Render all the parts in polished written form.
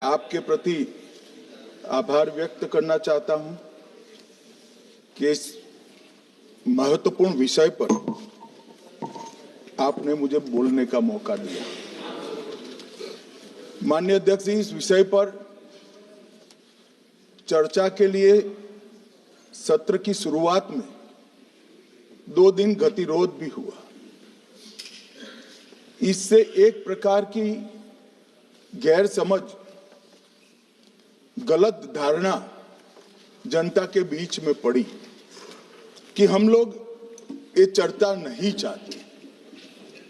आपके प्रति आभार व्यक्त करना चाहता हूं कि इस महत्वपूर्ण विषय पर आपने मुझे बोलने का मौका दिया। माननीय अध्यक्ष जी, इस विषय पर चर्चा के लिए सत्र की शुरुआत में 2 दिन गतिरोध भी हुआ। इससे एक प्रकार की गैर समझ, गलत धारणा जनता के बीच में पड़ी कि हम लोग ये चर्चा नहीं चाहते।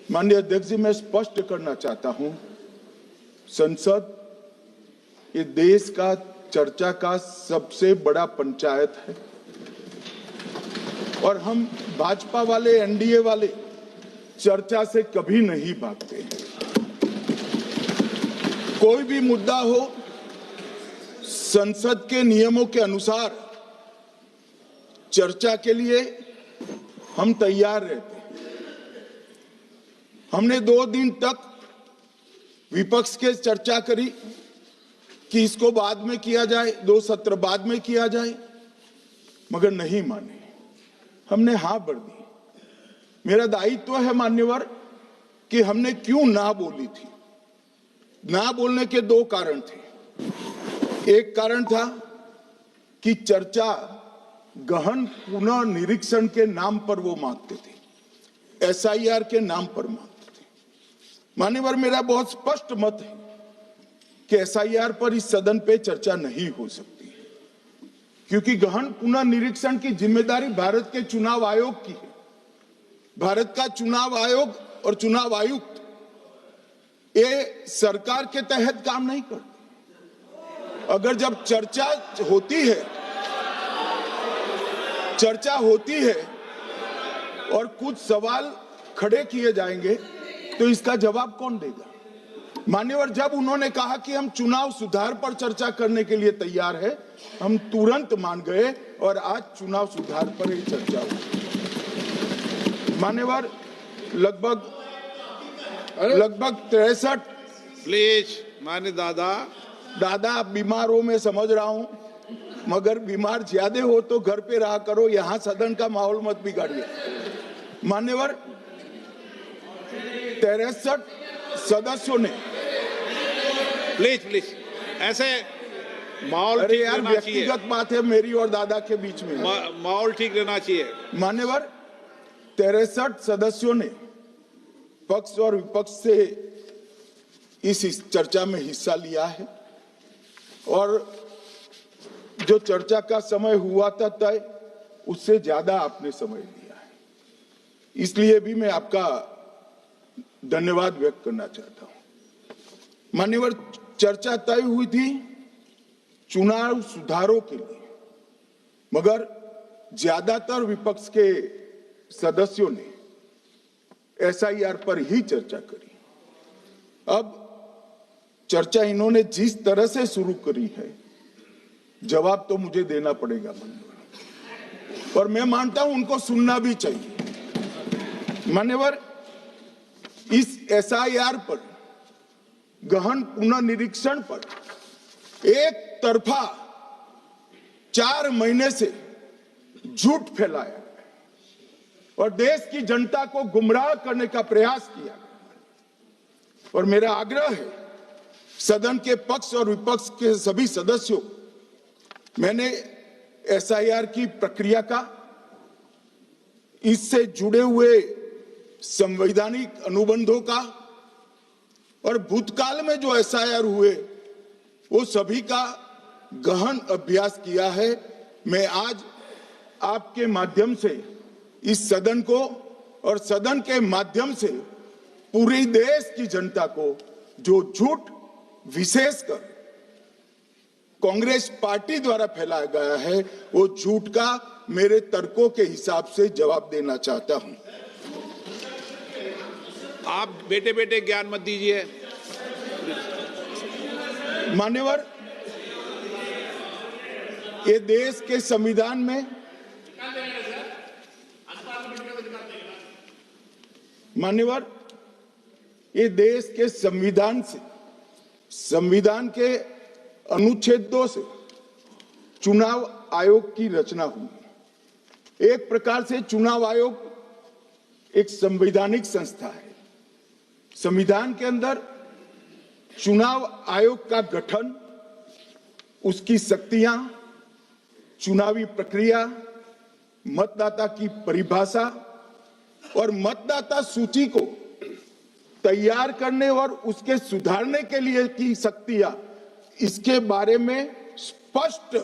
माननीय अध्यक्ष जी, मैं स्पष्ट करना चाहता हूं, संसद ये देश का चर्चा का सबसे बड़ा पंचायत है और हम भाजपा वाले, एनडीए वाले चर्चा से कभी नहीं भागते। कोई भी मुद्दा हो, संसद के नियमों के अनुसार चर्चा के लिए हम तैयार रहते हैं। हमने 2 दिन तक विपक्ष के चर्चा करी कि इसको बाद में किया जाए, 2 सत्र बाद में किया जाए, मगर नहीं माने। हमने हाँ भर दी। मेरा दायित्व है मान्यवर कि हमने क्यों ना बोली थी। ना बोलने के 2 कारण थे। एक कारण था कि चर्चा गहन पुनः निरीक्षण के नाम पर वो मांगते थे, एसआईआर के नाम पर मांगते थे। मान्यवर, मेरा बहुत स्पष्ट मत है कि एसआईआर पर इस सदन पे चर्चा नहीं हो सकती, क्योंकि गहन पुनः निरीक्षण की जिम्मेदारी भारत के चुनाव आयोग की है। भारत का चुनाव आयोग और चुनाव आयुक्त ये सरकार के तहत काम नहीं करते। अगर जब चर्चा होती है और कुछ सवाल खड़े किए जाएंगे तो इसका जवाब कौन देगा? मान्यवर, जब उन्होंने कहा कि हम चुनाव सुधार पर चर्चा करने के लिए तैयार है, हम तुरंत मान गए और आज चुनाव सुधार पर ही चर्चा हुई। मान्यवर, लगभग 63। प्लीज मान्य दादा बीमार हो, मैं समझ रहा हूं, मगर बीमार ज्यादा हो तो घर पे रहा करो, यहां सदन का माहौल मत बिगाड़िए। मान्यवर, 63 सदस्यों ने प्लीज ऐसे माहौल अरे ठीक यार, रहना चाहिए। व्यक्तिगत बात है मेरी और दादा के बीच में। माहौल ठीक रहना चाहिए। मान्यवर, 63 सदस्यों ने पक्ष और विपक्ष से इस चर्चा में हिस्सा लिया है और जो चर्चा का समय हुआ था तय, उससे ज्यादा आपने समय लिया है। इसलिए भी मैं आपका धन्यवाद व्यक्त करना चाहता हूं। मान्यवर, चर्चा तय हुई थी चुनाव सुधारों के लिए, मगर ज्यादातर विपक्ष के सदस्यों ने एसआईआर पर ही चर्चा करी। अब चर्चा इन्होंने जिस तरह से शुरू करी है, जवाब तो मुझे देना पड़ेगा मान्यवर, और मैं मानता हूं उनको सुनना भी चाहिए। मान्यवर, इस एसआईआर पर, गहन पुनर्निरीक्षण पर एक तरफा 4 महीने से झूठ फैलाया और देश की जनता को गुमराह करने का प्रयास किया। और मेरा आग्रह है सदन के पक्ष और विपक्ष के सभी सदस्यों, मैंने एसआईआर की प्रक्रिया का, इससे जुड़े हुए संवैधानिक अनुबंधों का और भूतकाल में जो एसआईआर हुए वो सभी का गहन अभ्यास किया है। मैं आज आपके माध्यम से इस सदन को और सदन के माध्यम से पूरे देश की जनता को जो झूठ विशेषकर कांग्रेस पार्टी द्वारा फैलाया गया है, वो झूठ का मेरे तर्कों के हिसाब से जवाब देना चाहता हूं। आप बेटे ज्ञान मत दीजिए। मान्यवर, ये देश के संविधान में, मान्यवर, ये देश के संविधान से, संविधान के अनुच्छेद 2 से चुनाव आयोग की रचना हुई। एक प्रकार से चुनाव आयोग एक संवैधानिक संस्था है। संविधान के अंदर चुनाव आयोग का गठन, उसकी शक्तियां, चुनावी प्रक्रिया, मतदाता की परिभाषा और मतदाता सूची को तैयार करने और उसके सुधारने के लिए की शक्तियां, इसके बारे में स्पष्ट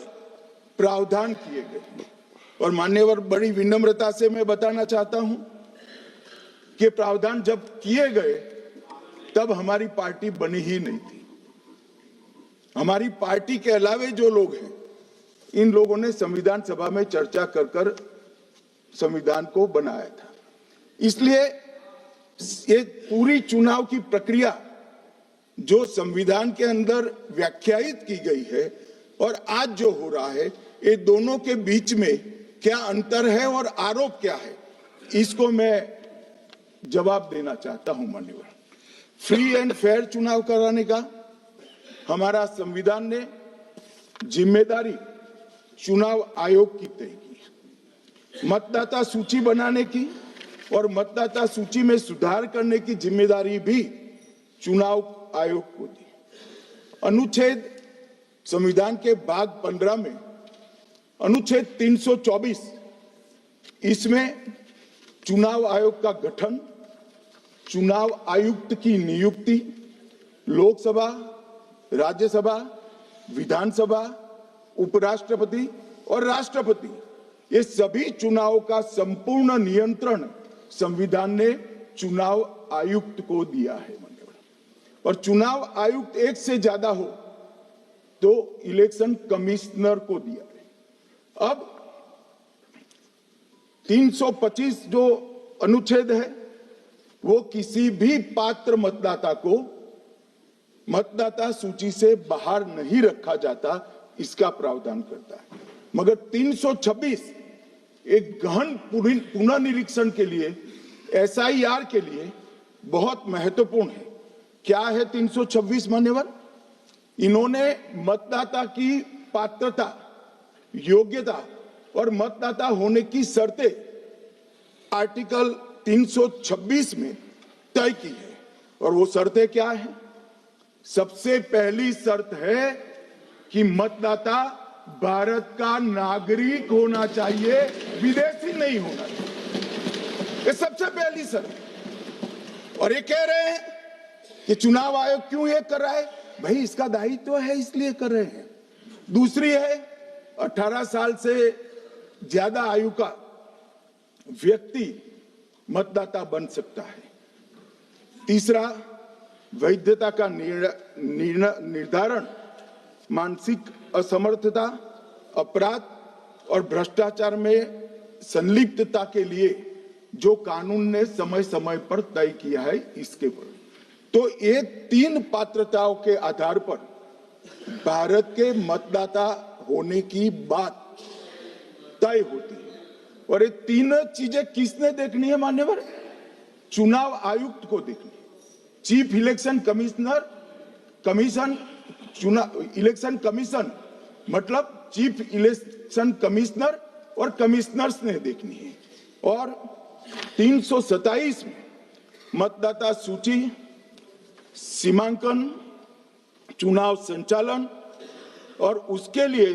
प्रावधान किए गए। और मान्यवर, बड़ी विनम्रता से मैं बताना चाहता हूं कि प्रावधान जब किए गए तब हमारी पार्टी बनी ही नहीं थी। हमारी पार्टी के अलावे जो लोग हैं, इन लोगों ने संविधान सभा में चर्चा कर संविधान को बनाया था। इसलिए ये पूरी चुनाव की प्रक्रिया जो संविधान के अंदर व्याख्यायित की गई है और आज जो हो रहा है, ये दोनों के बीच में क्या अंतर है और आरोप क्या है, इसको मैं जवाब देना चाहता हूं। माननीय, फ्री एंड फेयर चुनाव कराने का हमारा संविधान ने जिम्मेदारी चुनाव आयोग की तय की। मतदाता सूची बनाने की और मतदाता सूची में सुधार करने की जिम्मेदारी भी चुनाव आयोग को दी। अनुच्छेद संविधान के भाग 15 में अनुच्छेद 324, इसमें चुनाव आयोग का गठन, चुनाव आयुक्त की नियुक्ति, लोकसभा, राज्यसभा, विधानसभा, उपराष्ट्रपति और राष्ट्रपति, ये सभी चुनाव का संपूर्ण नियंत्रण संविधान ने चुनाव आयुक्त को दिया है। और चुनाव आयुक्त एक से ज्यादा हो तो इलेक्शन कमिश्नर को दिया है। अब 325 जो अनुच्छेद है, वो किसी भी पात्र मतदाता को मतदाता सूची से बाहर नहीं रखा जाता, इसका प्रावधान करता है। मगर 326 एक गहन पुनर्निरीक्षण के लिए, एसआईआर के लिए बहुत महत्वपूर्ण है। क्या है 326 मान्यवर? इन्होंने मतदाता की पात्रता, योग्यता और मतदाता होने की शर्तें आर्टिकल 326 में तय की है। और वो शर्तें क्या है? सबसे पहली शर्त है कि मतदाता भारत का नागरिक होना चाहिए, विदेशी नहीं होना चाहिए। ये सबसे पहली शर्त है। और ये कह रहे हैं कि चुनाव आयोग क्यों ये कर रहा है? भाई, इसका दायित्व है, इसलिए कर रहे हैं। दूसरी है 18 साल से ज्यादा आयु का व्यक्ति मतदाता बन सकता है। तीसरा, वैधता का निर्धारण मानसिक असमर्थता, अपराध और भ्रष्टाचार में संलिप्तता के लिए जो कानून ने समय समय पर तय किया है, इसके पर। तो ये 3 पात्रताओं के आधार पर भारत के मतदाता होने की बात तय होती है। और ये 3 चीजें किसने देखनी है मान्यवर? चुनाव आयुक्त को देखनी है। चीफ इलेक्शन इलेक्शन कमीशन मतलब चीफ इलेक्शन कमिश्नर और कमिश्नर्स ने देखनी है। और 327 में मतदाता सूची, सीमांकन, चुनाव संचालन और उसके लिए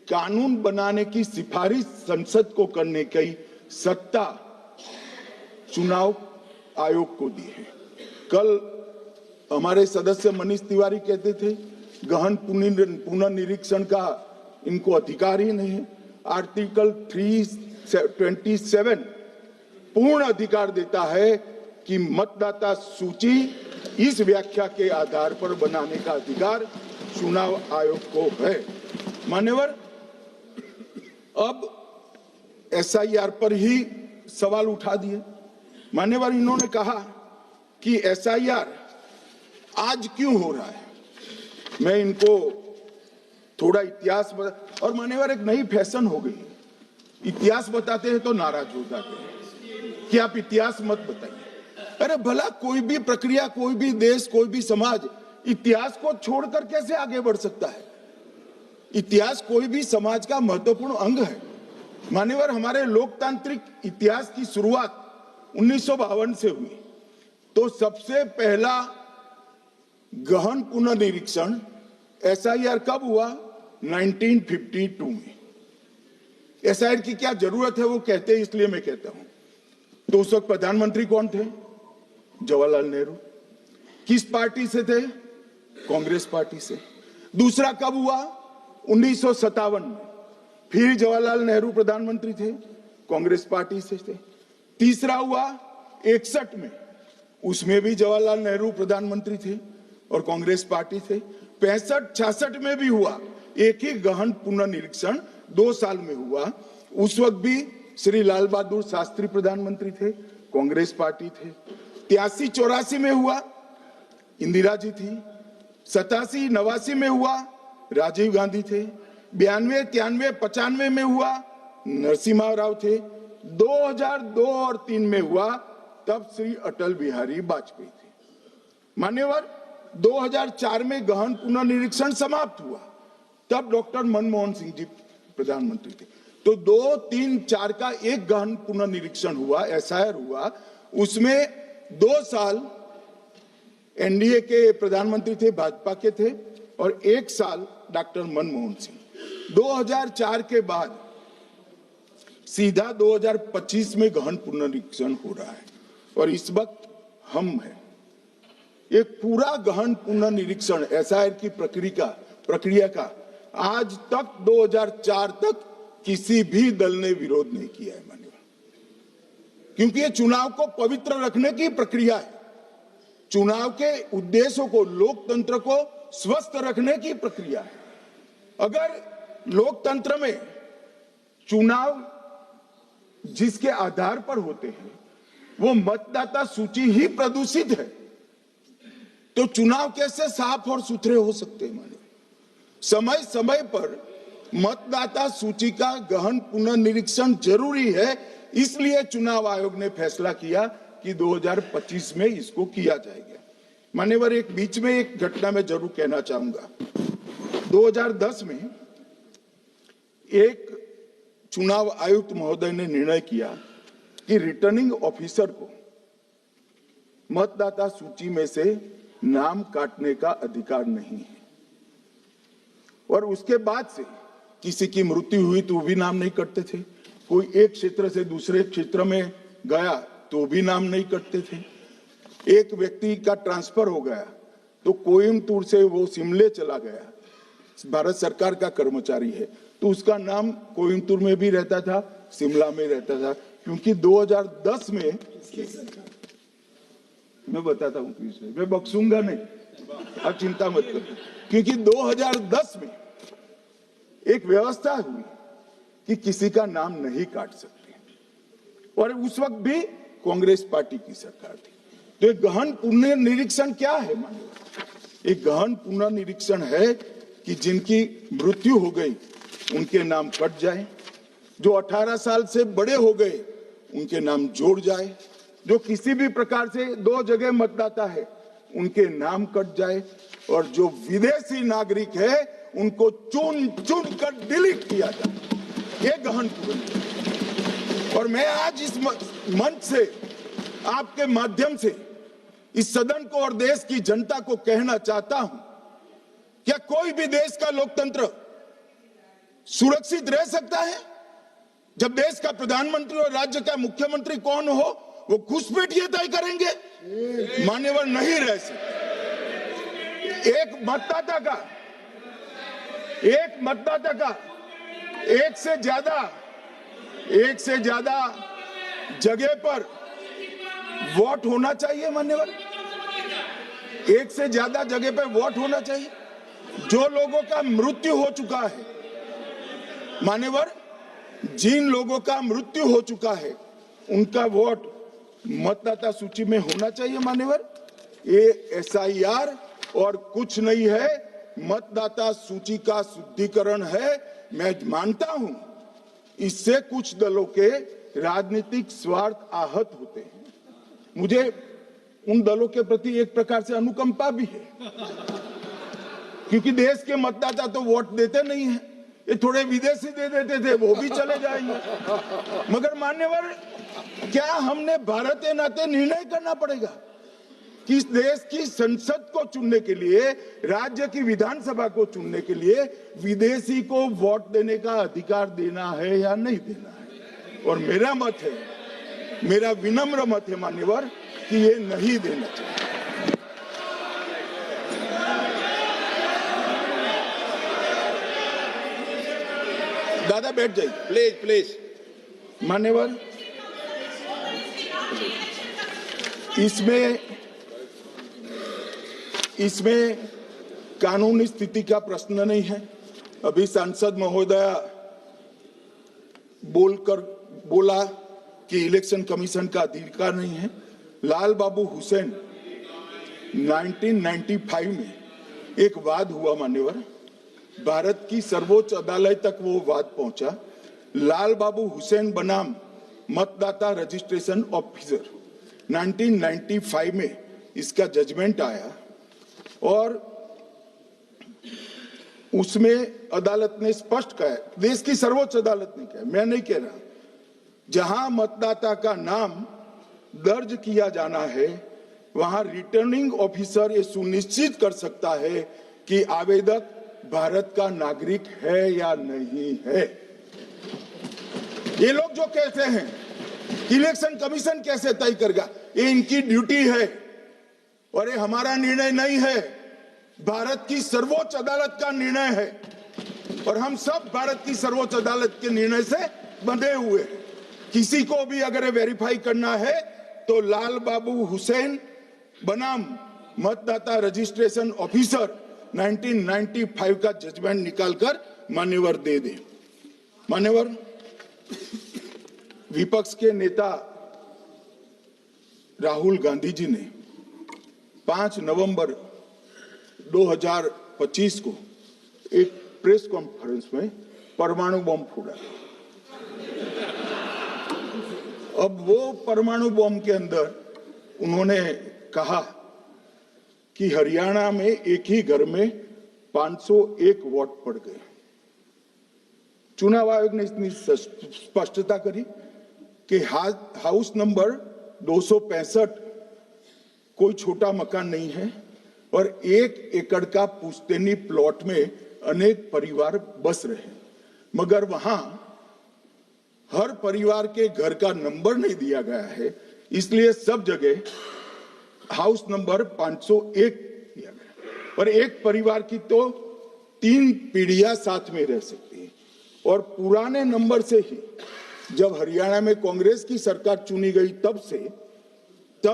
कानून बनाने की सिफारिश संसद को करने की सत्ता चुनाव आयोग को दी है। कल हमारे सदस्य मनीष तिवारी कहते थे गहन पुनर्निरीक्षण का इनको अधिकार ही नहीं है। आर्टिकल 327 पूर्ण अधिकार देता है कि मतदाता सूची इस व्याख्या के आधार पर बनाने का अधिकार चुनाव आयोग को है। मान्यवर, अब एसआईआर पर ही सवाल उठा दिए। मान्यवर, इन्होंने कहा कि एसआईआर आज क्यों हो रहा है। मैं इनको थोड़ा इतिहास और मान्यवर, एक नई फैशन हो गई, इतिहास बताते हैं तो नाराज हो जाते हैं कि आप इतिहास मत बताइए। अरे भला, कोई भी प्रक्रिया, कोई भी देश, कोई भी समाज इतिहास को छोड़कर कैसे आगे बढ़ सकता है? इतिहास कोई भी समाज का महत्वपूर्ण अंग है। मान्यवर, हमारे लोकतांत्रिक इतिहास की शुरुआत 1952 से हुई। तो सबसे पहला गहन पुनर्निरीक्षण एसआईआर कब हुआ? 1952 में। एसआईआर की क्या जरूरत है वो कहते हैं, इसलिए मैं कहता हूं। तो उस वक्त प्रधानमंत्री कौन थे? जवाहरलाल नेहरू। किस पार्टी से थे? कांग्रेस पार्टी से। दूसरा कब हुआ? 1957 में। फिर जवाहरलाल नेहरू प्रधानमंत्री थे, कांग्रेस पार्टी से थे। तीसरा हुआ 61 में, उसमें भी जवाहरलाल नेहरू प्रधानमंत्री थे और कांग्रेस पार्टी थे। 65-66 में भी हुआ, एक ही गहन पुनर्निरीक्षण 2 साल में हुआ। उस वक्त भी श्री लाल बहादुर शास्त्री प्रधानमंत्री थे, कांग्रेस पार्टी थे। 83-84 में हुआ, इंदिरा जी थी। 87-89 में हुआ, राजीव गांधी थे। 92-93-95 में हुआ, नरसिम्हा राव थे। 2002 और 3 में हुआ, तब श्री अटल बिहारी वाजपेयी थे। मान्यवर, 2004 में गहन पुनर्निरीक्षण समाप्त हुआ, तब डॉक्टर मनमोहन सिंह जी प्रधानमंत्री थे। तो 2, 3, 4 का एक गहन पुनर्निरीक्षण हुआ, एसआईआर हुआ। उसमें 2 साल एनडीए के प्रधानमंत्री थे, भाजपा के थे, और 1 साल डॉक्टर मनमोहन सिंह। 2004 के बाद सीधा 2025 में गहन पुनर्निरीक्षण हो रहा है और इस वक्त हम हैं। एक पूरा गहन पुनर्निरीक्षण एसआईआर की प्रक्रिया का आज तक 2004 तक किसी भी दल ने विरोध नहीं किया है। मान्यवर, क्योंकि ये चुनाव को पवित्र रखने की प्रक्रिया है। चुनाव के उद्देश्यों को, लोकतंत्र को स्वस्थ रखने की प्रक्रिया है। अगर लोकतंत्र में चुनाव जिसके आधार पर होते हैं वो मतदाता सूची ही प्रदूषित है, तो चुनाव कैसे साफ और सुथरे हो सकते हैं? समय समय पर मतदाता सूची का गहन पुनर्निरीक्षण जरूरी है। इसलिए चुनाव आयोग ने फैसला किया कि 2025 में इसको किया जाएगा। मान्यवर, एक बीच में एक घटना में जरूर कहना चाहूंगा। 2010 में एक चुनाव आयुक्त महोदय ने निर्णय किया कि रिटर्निंग ऑफिसर को मतदाता सूची में से नाम काटने का अधिकार नहीं है, और उसके बाद से किसी की मृत्यु हुई तो भी नाम नहीं कटते थे। कोई एक क्षेत्र से दूसरे क्षेत्र में गया तो भी नाम नहीं कटते थे। एक व्यक्ति का ट्रांसफर हो गया तो कोयम्बटूर से वो शिमले चला गया, भारत सरकार का कर्मचारी है, तो उसका नाम कोयम्बटूर में भी रहता था, शिमला में रहता था। क्योंकि 2010 में, मैं बताता हूं, मैं बख्शूंगा नहीं, आप चिंता मत करो। क्योंकि 2010 में एक व्यवस्था हुई कि किसी का नाम नहीं काट सकते, और उस वक्त भी कांग्रेस पार्टी की सरकार थी। तो एक गहन पुनर्निरीक्षण क्या है? मानिए, एक गहन पुनर्निरीक्षण है कि जिनकी मृत्यु हो गई उनके नाम कट जाए, जो 18 साल से बड़े हो गए उनके नाम जोड़ जाए, जो किसी भी प्रकार से 2 जगह मतदाता है उनके नाम कट जाए, और जो विदेशी नागरिक है उनको चुन चुन कर डिलीट किया जाए। ये गहन पुनर्निरीक्षण। और मैं आज इस मंच से, आपके माध्यम से इस सदन को और देश की जनता को कहना चाहता हूं, क्या कोई भी देश का लोकतंत्र सुरक्षित रह सकता है जब देश का प्रधानमंत्री और राज्य का मुख्यमंत्री कौन हो वो घुसपैठ ये तय करेंगे? मान्यवर, नहीं रह सकते। एक मतदाता का एक से ज्यादा जगह पर वोट होना चाहिए। मान्यवर, एक से ज्यादा जगह पर वोट होना चाहिए। जो लोगों का मृत्यु हो चुका है, मान्यवर, जिन लोगों का मृत्यु हो चुका है उनका वोट मतदाता सूची में होना चाहिए। मान्यवर, ये एसआईआर और कुछ नहीं है, मतदाता सूची का शुद्धिकरण है। मैं मानता हूं इससे कुछ दलों के राजनीतिक स्वार्थ आहत होते हैं। मुझे उन दलों के प्रति एक प्रकार से अनुकंपा भी है, क्योंकि देश के मतदाता तो वोट देते नहीं है, ये थोड़े विदेशी दे देते थे, वो भी चले जाएंगे। मगर मान्यवर, क्या हमने भारत के नाते निर्णय करना पड़ेगा कि इस देश की संसद को चुनने के लिए, राज्य की विधानसभा को चुनने के लिए विदेशी को वोट देने का अधिकार देना है या नहीं देना है? और मेरा मत है, मेरा विनम्र मत है मान्यवर, कि ये नहीं देना चाहिए। दादा बैठ जाइए प्लीज प्लीज। मान्यवर, इसमें कानूनी स्थिति का प्रश्न नहीं है। अभी सांसद महोदया बोला कि इलेक्शन कमीशन का अधिकार नहीं है। लाल बाबू हुसैन 1995 में एक वाद हुआ मान्यवर, भारत की सर्वोच्च अदालत तक वो वाद पहुंचा। लाल बाबू हुसैन बनाम मतदाता रजिस्ट्रेशन ऑफिसर 1995 में इसका जजमेंट आया और उसमें अदालत ने स्पष्ट कहा, देश की सर्वोच्च अदालत ने कहा, मैं नहीं कह रहा, जहां मतदाता का नाम दर्ज किया जाना है वहां रिटर्निंग ऑफिसर ये सुनिश्चित कर सकता है कि आवेदक भारत का नागरिक है या नहीं है। ये लोग जो कहते हैं इलेक्शन कमीशन कैसे तय करेगा, ये इनकी ड्यूटी है और ये हमारा निर्णय नहीं है, भारत की सर्वोच्च अदालत का निर्णय है और हम सब भारत की सर्वोच्च अदालत के निर्णय से बंधे हुए हैं। किसी को भी अगर वेरीफाई करना है तो लाल बाबू हुसैन बनाम मतदाता रजिस्ट्रेशन ऑफिसर 1995 का जजमेंट निकालकर मान्यवर दे दे। मान्यवर, विपक्ष के नेता राहुल गांधी जी ने 5 नवंबर 2025 को एक प्रेस कॉन्फ्रेंस में परमाणु बम फोड़ा। अब वो परमाणु बम के अंदर उन्होंने कहा कि हरियाणा में एक ही घर में 501 वोट पड़ गए। चुनाव आयोग ने इतनी स्पष्टता करी कि हाउस नंबर 265 कोई छोटा मकान नहीं है और 1 एकड़ का पुश्तैनी प्लॉट में अनेक परिवार बस रहे, मगर वहां हर परिवार के घर का नंबर नहीं दिया गया है, इसलिए सब जगह हाउस नंबर 501 दिया गया और एक परिवार की तो 3 पीढ़ियां साथ में रह सकती है। और पुराने नंबर से ही जब हरियाणा में कांग्रेस की सरकार चुनी गई तब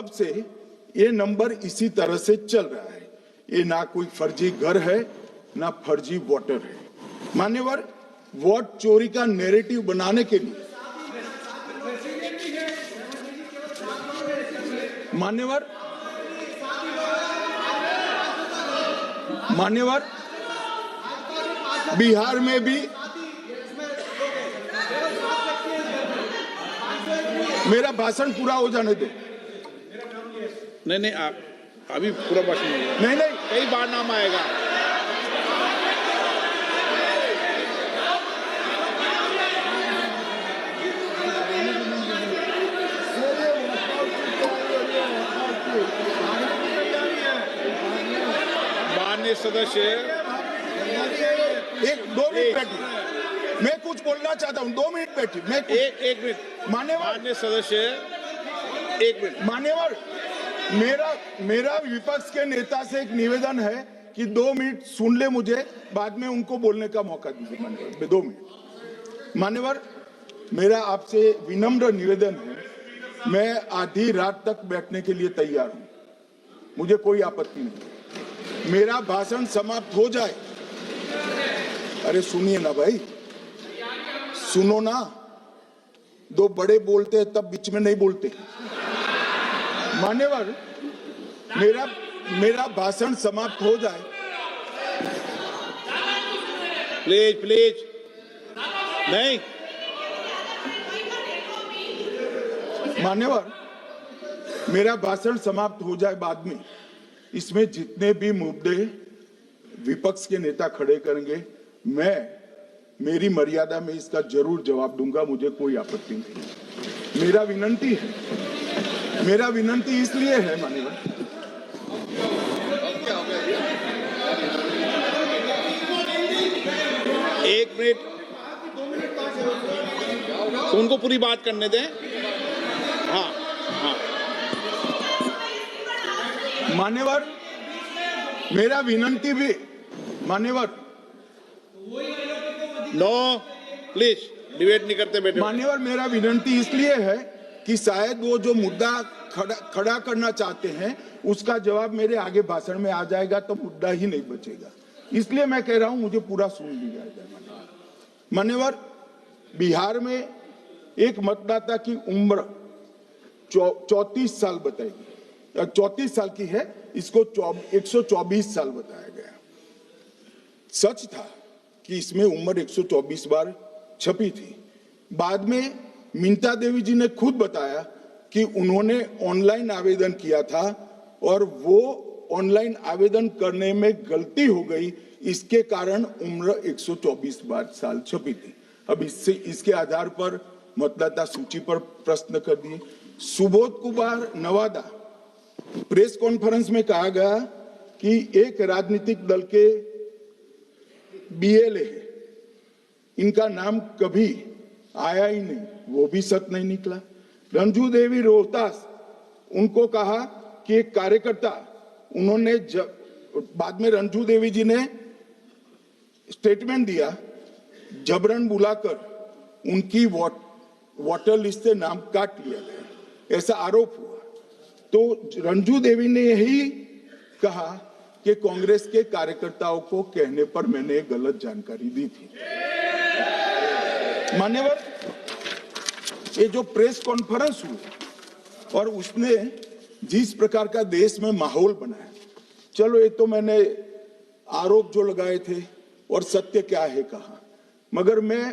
से ये नंबर इसी तरह से चल रहा है। ये ना कोई फर्जी घर है ना फर्जी वोटर है। मान्यवर, वोट चोरी का नैरेटिव बनाने के लिए मान्यवर बिहार में भी मेरा भाषण पूरा हो जाने दो। नहीं, आप अभी पूरा भाषण नहीं, कई बार नाम आएगा। माननीय सदस्य, 2 मिनट बैठिए, मैं कुछ बोलना चाहता हूँ। 2 मिनट बैठिए, मैं एक मिनट। माननीय सदस्य, 1 मिनट। मान्यवर, मेरा विपक्ष के नेता से एक निवेदन है कि 2 मिनट सुन ले मुझे, बाद में उनको बोलने का मौका दीजिए। मान्यवर, 2 मिनट। मान्यवर, मेरा आपसे विनम्र निवेदन है, मैं आधी रात तक बैठने के लिए तैयार हूं, मुझे कोई आपत्ति नहीं। मेरा भाषण समाप्त हो जाए, अरे सुनिए ना भाई, सुनो ना, 2 बड़े बोलते हैं तब बीच में नहीं बोलते। मान्यवर, मेरा भाषण समाप्त हो जाए। प्लीज नहीं। मान्यवर, मेरा भाषण समाप्त हो जाए बाद में, इसमें जितने भी मुद्दे विपक्ष के नेता खड़े करेंगे, मैं मेरी मर्यादा में इसका जरूर जवाब दूंगा, मुझे कोई आपत्ति नहीं। मेरा विनंती इसलिए है माननीय, एक मिनट, उनको पूरी बात करने दें। हाँ हाँ, मान्यवर, मेरा विनंती भी मान्यवर, नो प्लीज डिबेट नहीं करते बेटे। मान्यवर, मेरा विनंती इसलिए है कि शायद वो जो मुद्दा खड़ा करना चाहते हैं उसका जवाब मेरे आगे भाषण में आ जाएगा तो मुद्दा ही नहीं बचेगा, इसलिए मैं कह रहा हूं मुझे पूरा सुन लिया जाए। मान्यवर, बिहार में एक मतदाता की उम्र 34 साल बताएगी, 34 साल की है, इसको 124 साल बताया गया। सच था कि इसमें उम्र 124 बार छपी थी। बाद में मिंता देवी जी ने खुद बताया कि उन्होंने ऑनलाइन आवेदन किया था और वो ऑनलाइन आवेदन करने में गलती हो गई, इसके कारण उम्र 124 बार साल छपी थी। अब इसके आधार पर मतदाता सूची पर प्रश्न कर दिए। सुबोध कुमार नवादा, प्रेस कॉन्फ्रेंस में कहा गया कि एक राजनीतिक दल के बीएलए है, इनका नाम कभी आया ही नहीं, वो भी सच नहीं निकला। रंजू देवी रोहतास, उनको कहा कि एक कार्यकर्ता, उन्होंने बाद में रंजू देवी जी ने स्टेटमेंट दिया, जबरन बुलाकर उनकी वोटर लिस्ट से नाम काट लिया गया, ऐसा आरोप हुआ। तो रंजू देवी ने यही कहा कि कांग्रेस के कार्यकर्ताओं को कहने पर मैंने गलत जानकारी दी थी। मान्यवर, ये जो प्रेस कॉन्फ्रेंस हुई और उसने जिस प्रकार का देश में माहौल बनाया, चलो ये तो मैंने आरोप जो लगाए थे और सत्य क्या है कहा, मगर मैं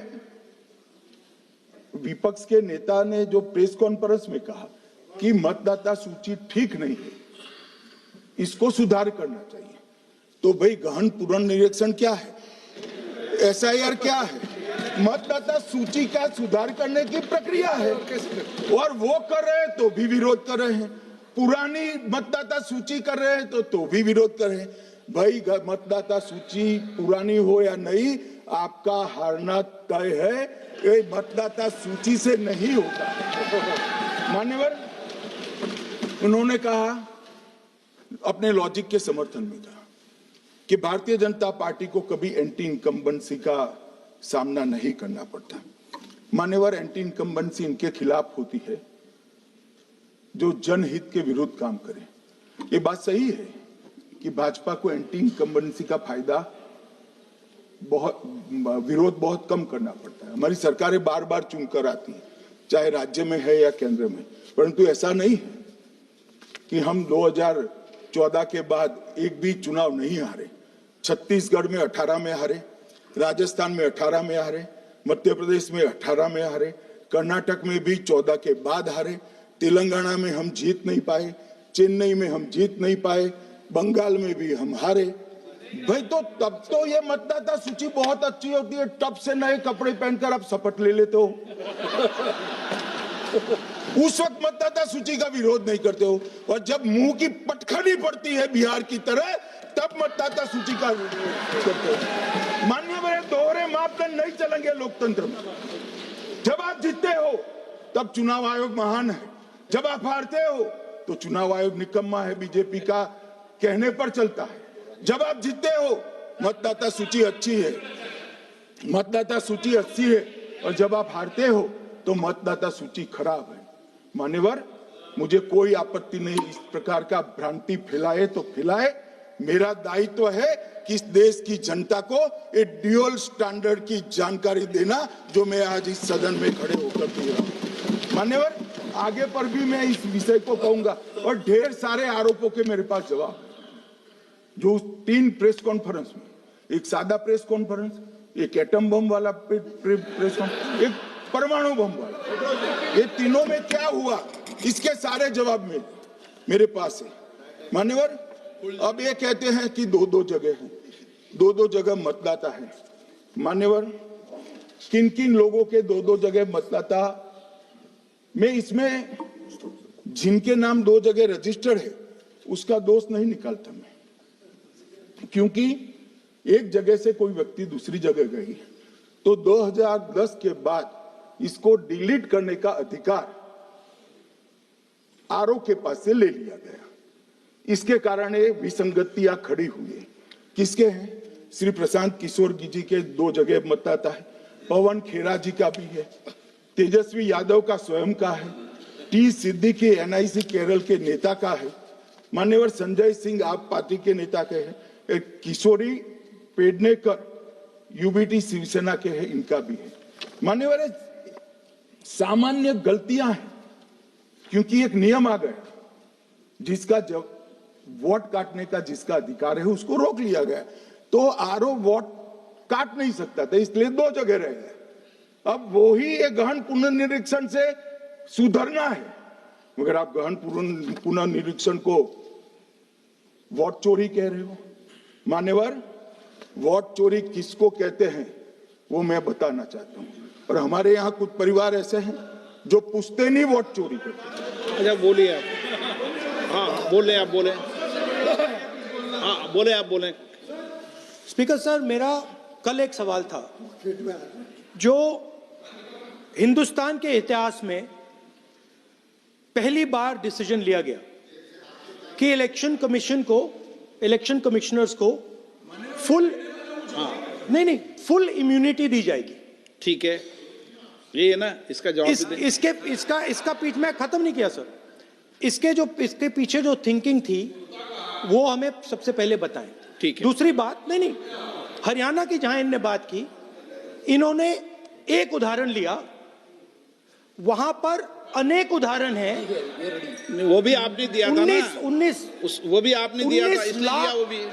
विपक्ष के नेता ने जो प्रेस कॉन्फ्रेंस में कहा कि मतदाता सूची ठीक नहीं है, इसको सुधार करना चाहिए, तो भाई गहन पुनर्निरीक्षण क्या है, एसआईआर क्या है, मतदाता सूची का सुधार करने की प्रक्रिया है, और वो कर रहे हैं तो भी विरोध कर रहे हैं, पुरानी मतदाता सूची कर रहे हैं तो भी विरोध कर रहे हैं। भाई मतदाता सूची पुरानी हो या नहीं, आपका हारना तय है, ये मतदाता सूची से नहीं होगा। मान्यवर, उन्होंने कहा, अपने लॉजिक के समर्थन में कहा कि भारतीय जनता पार्टी को कभी एंटी इनकम्बेंसी का सामना नहीं करना पड़ता। मान्यवर, एंटी इनकम्बेंसी इनके खिलाफ होती है जो जनहित के विरुद्ध काम करे। ये बात सही है कि भाजपा को एंटी इनकम्बेंसी का फायदा विरोध बहुत कम करना पड़ता है। हमारी सरकारें बार बार चुनकर आती हैं, चाहे राज्य में है या केंद्र में, परंतु ऐसा नहीं है कि हम 2014 के बाद एक भी चुनाव नहीं हारे। छत्तीसगढ़ में 18 में हारे, राजस्थान में 18 में हारे, मध्य प्रदेश में 18 में हारे, कर्नाटक में भी 14 के बाद हारे, तेलंगाना में हम जीत नहीं पाए, चेन्नई में हम जीत नहीं पाए, बंगाल में भी हम हारे। भाई तो तब तो ये मतदाता सूची बहुत अच्छी होती है, टब से नए कपड़े पहनकर आप शपथ ले लेते हो। उस वक्त मतदाता सूची का विरोध नहीं करते हो, और जब मुंह की पटखनी पड़ती है बिहार की तरह, तब मतदाता सूची का विरोध करते हो। माननीय मेरे दोहरे मापदंड नहीं चलेंगे लोकतंत्र में। जब आप जीतते हो तब चुनाव आयोग महान है, जब आप हारते हो तो चुनाव आयोग निकम्मा है, बीजेपी का कहने पर चलता है। जब आप जीतते हो मतदाता सूची अच्छी है, मतदाता सूची अच्छी है, और जब आप हारते हो तो मतदाता सूची खराब है। मान्यवर, मुझे कोई आपत्ति नहीं, इस प्रकार का भ्रांति फैलाए तो फैलाए, मेरा दायित्व है कि इस देश की जनता को एक ड्यूअल स्टैंडर्ड की जानकारी देना, जो मैं आज इस सदन में खड़े होकर दे रहा हूं। मान्यवर, आगे पर भी मैं इस विषय को कहूंगा, और ढेर सारे आरोपों के मेरे पास जवाब है। जो 3 प्रेस कॉन्फ्रेंस में, एक सादा प्रेस कॉन्फ्रेंस, एक एटम बम वाला प्रेस कॉन्फ्रेंस, एक परमाणु बम वाला, ये तीनों में क्या हुआ, इसके सारे जवाब मेरे पास है। मान्यवर, अब ये कहते हैं कि 2-2 जगह हैं, दो जगह मतदाता है। मान्यवर, किन किन लोगों के दो जगह मतदाता में, इसमें जिनके नाम 2 जगह रजिस्टर्ड है उसका दोष नहीं निकालता मैं, क्योंकि एक जगह से कोई व्यक्ति दूसरी जगह गई तो 2010 के बाद इसको डिलीट करने का अधिकार आरओ के पास से ले लिया गया। इसके कारण ये विसंगतियां खड़ी हुई। किसके हैं? श्री प्रशांत किशोर जी के 2 जगह मतदाता है, पवन खेरा जी का भी है, तेजस्वी यादव का स्वयं का है, टी सिद्दीकी एनआईसी केरल के नेता का है, मान्यवर संजय सिंह आप पार्टी के नेता के हैं, किशोरी पेडनेकर यूबीटी शिवसेना के हैं, इनका भी है। मान्यवर सामान्य गलतियां हैं, क्योंकि एक नियम आ गया, जिसका जब वोट काटने का जिसका अधिकार है उसको रोक लिया गया, तो आरओ वोट काट नहीं सकता था, इसलिए 2 जगह रह गए। अब वो ही एक गहन पुनर्निरीक्षण से सुधरना है, मगर आप गहन पुनर्निरीक्षण को वोट चोरी कह रहे हो। मान्यवर, वोट चोरी किसको कहते हैं वो मैं बताना चाहता हूं, और हमारे यहाँ कुछ परिवार ऐसे हैं जो पूछते नहीं वोट चोरी करते। अच्छा बोलिए आप। हाँ बोले आप, बोले। हाँ बोले आप, बोले। स्पीकर सर, मेरा कल एक सवाल था, जो हिंदुस्तान के इतिहास में पहली बार डिसीजन लिया गया कि इलेक्शन कमिश्नर्स को फुल फुल इम्यूनिटी दी जाएगी। ठीक है, ये है ना, इसका जवाब इसका पीठ में खत्म नहीं किया सर। इसके पीछे जो थिंकिंग थी वो हमें सबसे पहले बताएं। ठीक है। दूसरी बात, नहीं, हरियाणा की जहां इनने बात की, इन्होंने एक उदाहरण लिया, वहां पर अनेक उदाहरण हैं। वो भी आपने दिया था ना, 19 वो भी आपने दिया था, इसलिए दिया वो भी।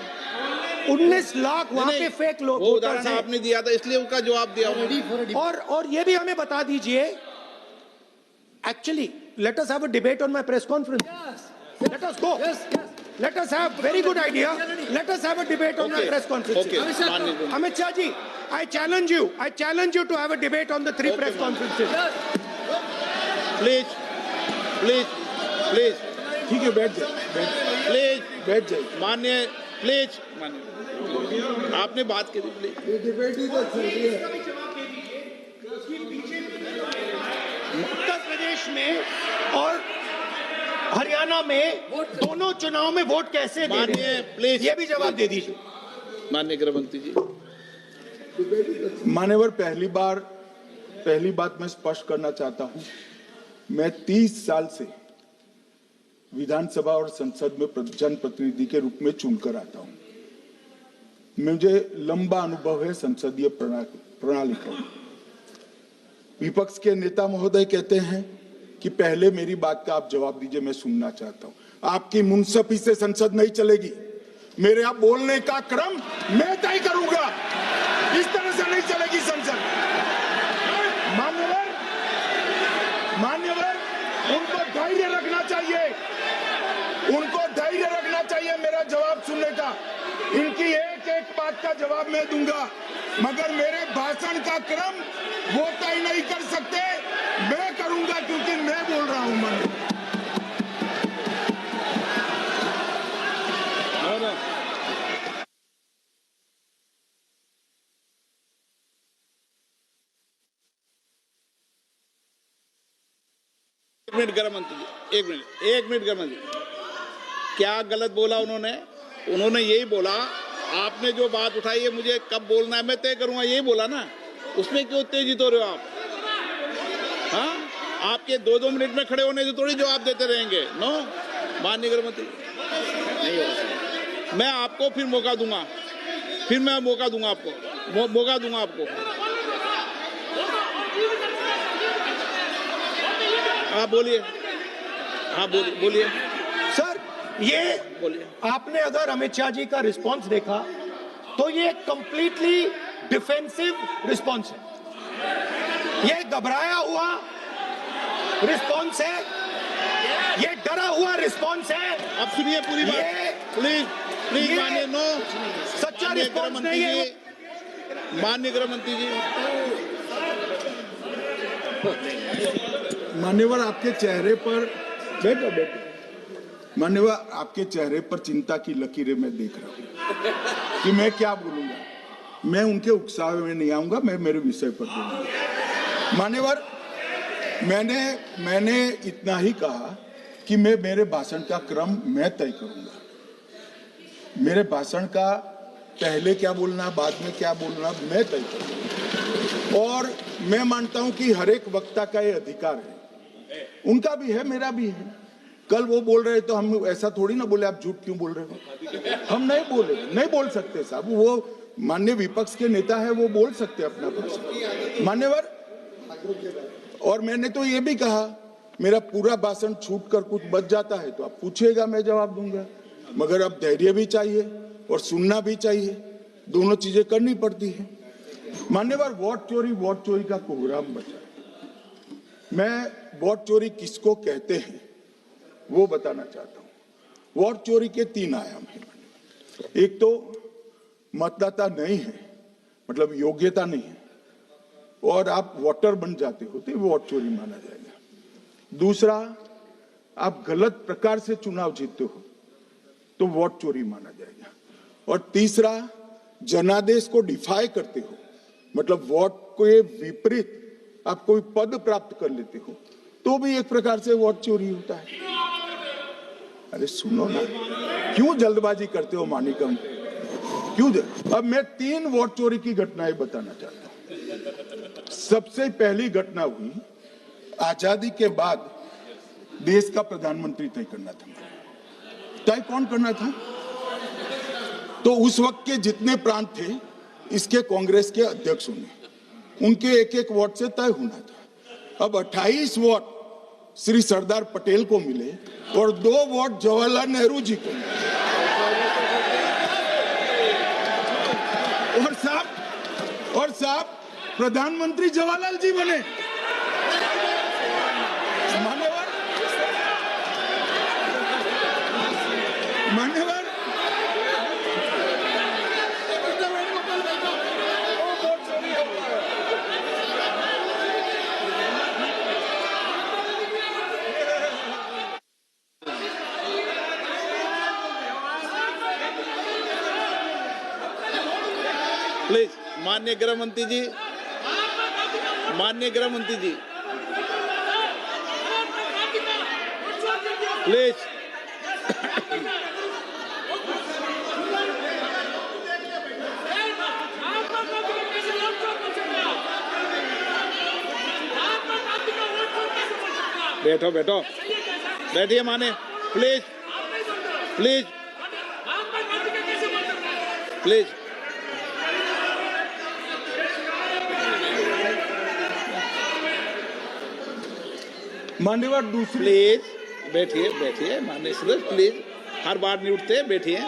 19 लाख वहां पे फेक लोग, वो उदाहरण आपने दिया था, इसलिए उसका जवाब दिया। और ये भी हमें बता दीजिए, actually let us have a debate on my press conference. Let us go. Let us have very good idea. Let us have a debate on my press conference. Amit Shah ji, I challenge you to have a debate on the 3 press conferences. Please. ठीक है, बैठ जाइए। माननीय, please माननीय, आपने बात की थी, प्लीज। डिबेट ही तो चल रही है। उत्तर प्रदेश में और हरियाणा में दोनों चुनाव में वोट कैसे दे रहे हैं, प्लीज ये भी जवाब दे दीजिए। माननीय गृह मंत्री जी। मान्यवर, पहली बात मैं स्पष्ट करना चाहता हूं, मैं 30 साल से विधानसभा और संसद में जनप्रतिनिधि के रूप में चुनकर आता हूं। मुझे लंबा अनुभव है संसदीय प्रणाली का। विपक्ष के नेता महोदय कहते हैं कि पहले मेरी बात का आप जवाब दीजिए, मैं सुनना चाहता हूं। आपकी मुनसफी से संसद नहीं चलेगी, मेरे आप बोलने का क्रम मैं तय करूंगा, इस तरह से नहीं चलेगी संसद। मान्यवर, उनको धैर्य रखना चाहिए, मेरा जवाब सुनने का। इनकी एक बात का जवाब मैं दूंगा, मगर मेरे भाषण का क्रम वो तय नहीं कर सकते, मैं करूंगा, क्योंकि मैं बोल रहा हूं। एक मिनट गृह मंत्री जी, एक मिनट गृह मंत्री, क्या गलत बोला उन्होंने यही बोला, आपने जो बात उठाई है मुझे कब बोलना है मैं तय करूंगा, यही बोला ना, उसमें क्यों उत्तेजित हो रहे हो आप? हाँ, आपके 2-2 मिनट में खड़े होने से थोड़ी जवाब देते रहेंगे। नो, माननीय गृह मंत्री, नहीं होगा। मैं आपको फिर मौका दूंगा, आपको। हाँ बोलिए, बोलिए सर। ये बोलिए। आपने अगर अमित शाह जी का रिस्पांस देखा तो ये कंप्लीटली डिफेंसिव रिस्पांस है, ये घबराया हुआ रिस्पांस है, ये डरा हुआ रिस्पांस है। अब सुनिए पूरी बात, प्लीज मानिए। नो, सच्चे अच्छा रिस्पॉन्स नहीं है। माननीय गृह मंत्री जी, मान्यवर आपके चेहरे पर बैठो मान्यवर आपके चेहरे पर चिंता की लकीरें मैं देख रहा हूं कि मैं क्या बोलूंगा। मैं उनके उकसावे में नहीं आऊंगा, मैं मेरे विषय पर बोलूंगा। मान्यवर, मैंने इतना ही कहा कि मैं मेरे भाषण का क्रम मैं तय करूंगा। मेरे भाषण का पहले क्या बोलना, बाद में क्या बोलना, मैं तय करूंगा। और मैं मानता हूं कि हर एक वक्ता का ये अधिकार है, उनका भी है, मेरा भी है। कल वो बोल रहे तो हम ऐसा थोड़ी ना बोले आप झूठ क्यों बोल रहे हो। हम नहीं बोले, नहीं बोल सकते साहब। वो माननीय विपक्ष के नेता है, वो बोल सकते अपना भाषण मान्यवर। और मैंने तो ये भी कहा, मेरा पूरा भाषण छूट कर कुछ बच जाता है तो आप पूछिएगा, मैं जवाब दूंगा। मगर अब धैर्य भी चाहिए और सुनना भी चाहिए, दोनों चीजें करनी पड़ती है। मान्यवर, वोट चोरी का कोहराम बचा। मैं वोट चोरी किसको कहते हैं वो बताना चाहता हूं। वोट चोरी के 3 आयाम हैं। एक तो मतदाता नहीं है, मतलब योग्यता नहीं है, और आप वोटर बन जाते हो तो वोट चोरी माना जाएगा। दूसरा, आप गलत प्रकार से चुनाव जीतते हो तो वोट चोरी माना जाएगा। और तीसरा, जनादेश को डिफाई करते हो, मतलब वोट के विपरीत आप कोई पद प्राप्त कर लेते हो तो भी एक प्रकार से वोट चोरी होता है। अरे सुनो ना, क्यों जल्दबाजी करते हो मानिकम, क्यों? अब मैं 3 वोट चोरी की घटनाएं बताना चाहता हूं। सबसे पहली घटना हुई, आजादी के बाद देश का प्रधानमंत्री तय करना था। तय कौन करना था? तो उस वक्त के जितने प्रांत थे, इसके कांग्रेस के अध्यक्ष होने, उनके एक वोट से तय होना था। अब 28 वोट श्री सरदार पटेल को मिले और 2 वोट जवाहरलाल नेहरू जी को मिले। और साहब प्रधानमंत्री जवाहरलाल जी बने। मान्यवर, प्लीज माननीय गृह मंत्री जी, माननीय गृह मंत्री जी, प्लीज। बैठो बैठो, बैठिए माने, प्लीज प्लीज प्लीज। मान्यवर, दूसरी, प्लीज बैठिए बैठिए माननीय सदस्य, प्लीज, हर बार नहीं उठते, बैठिए।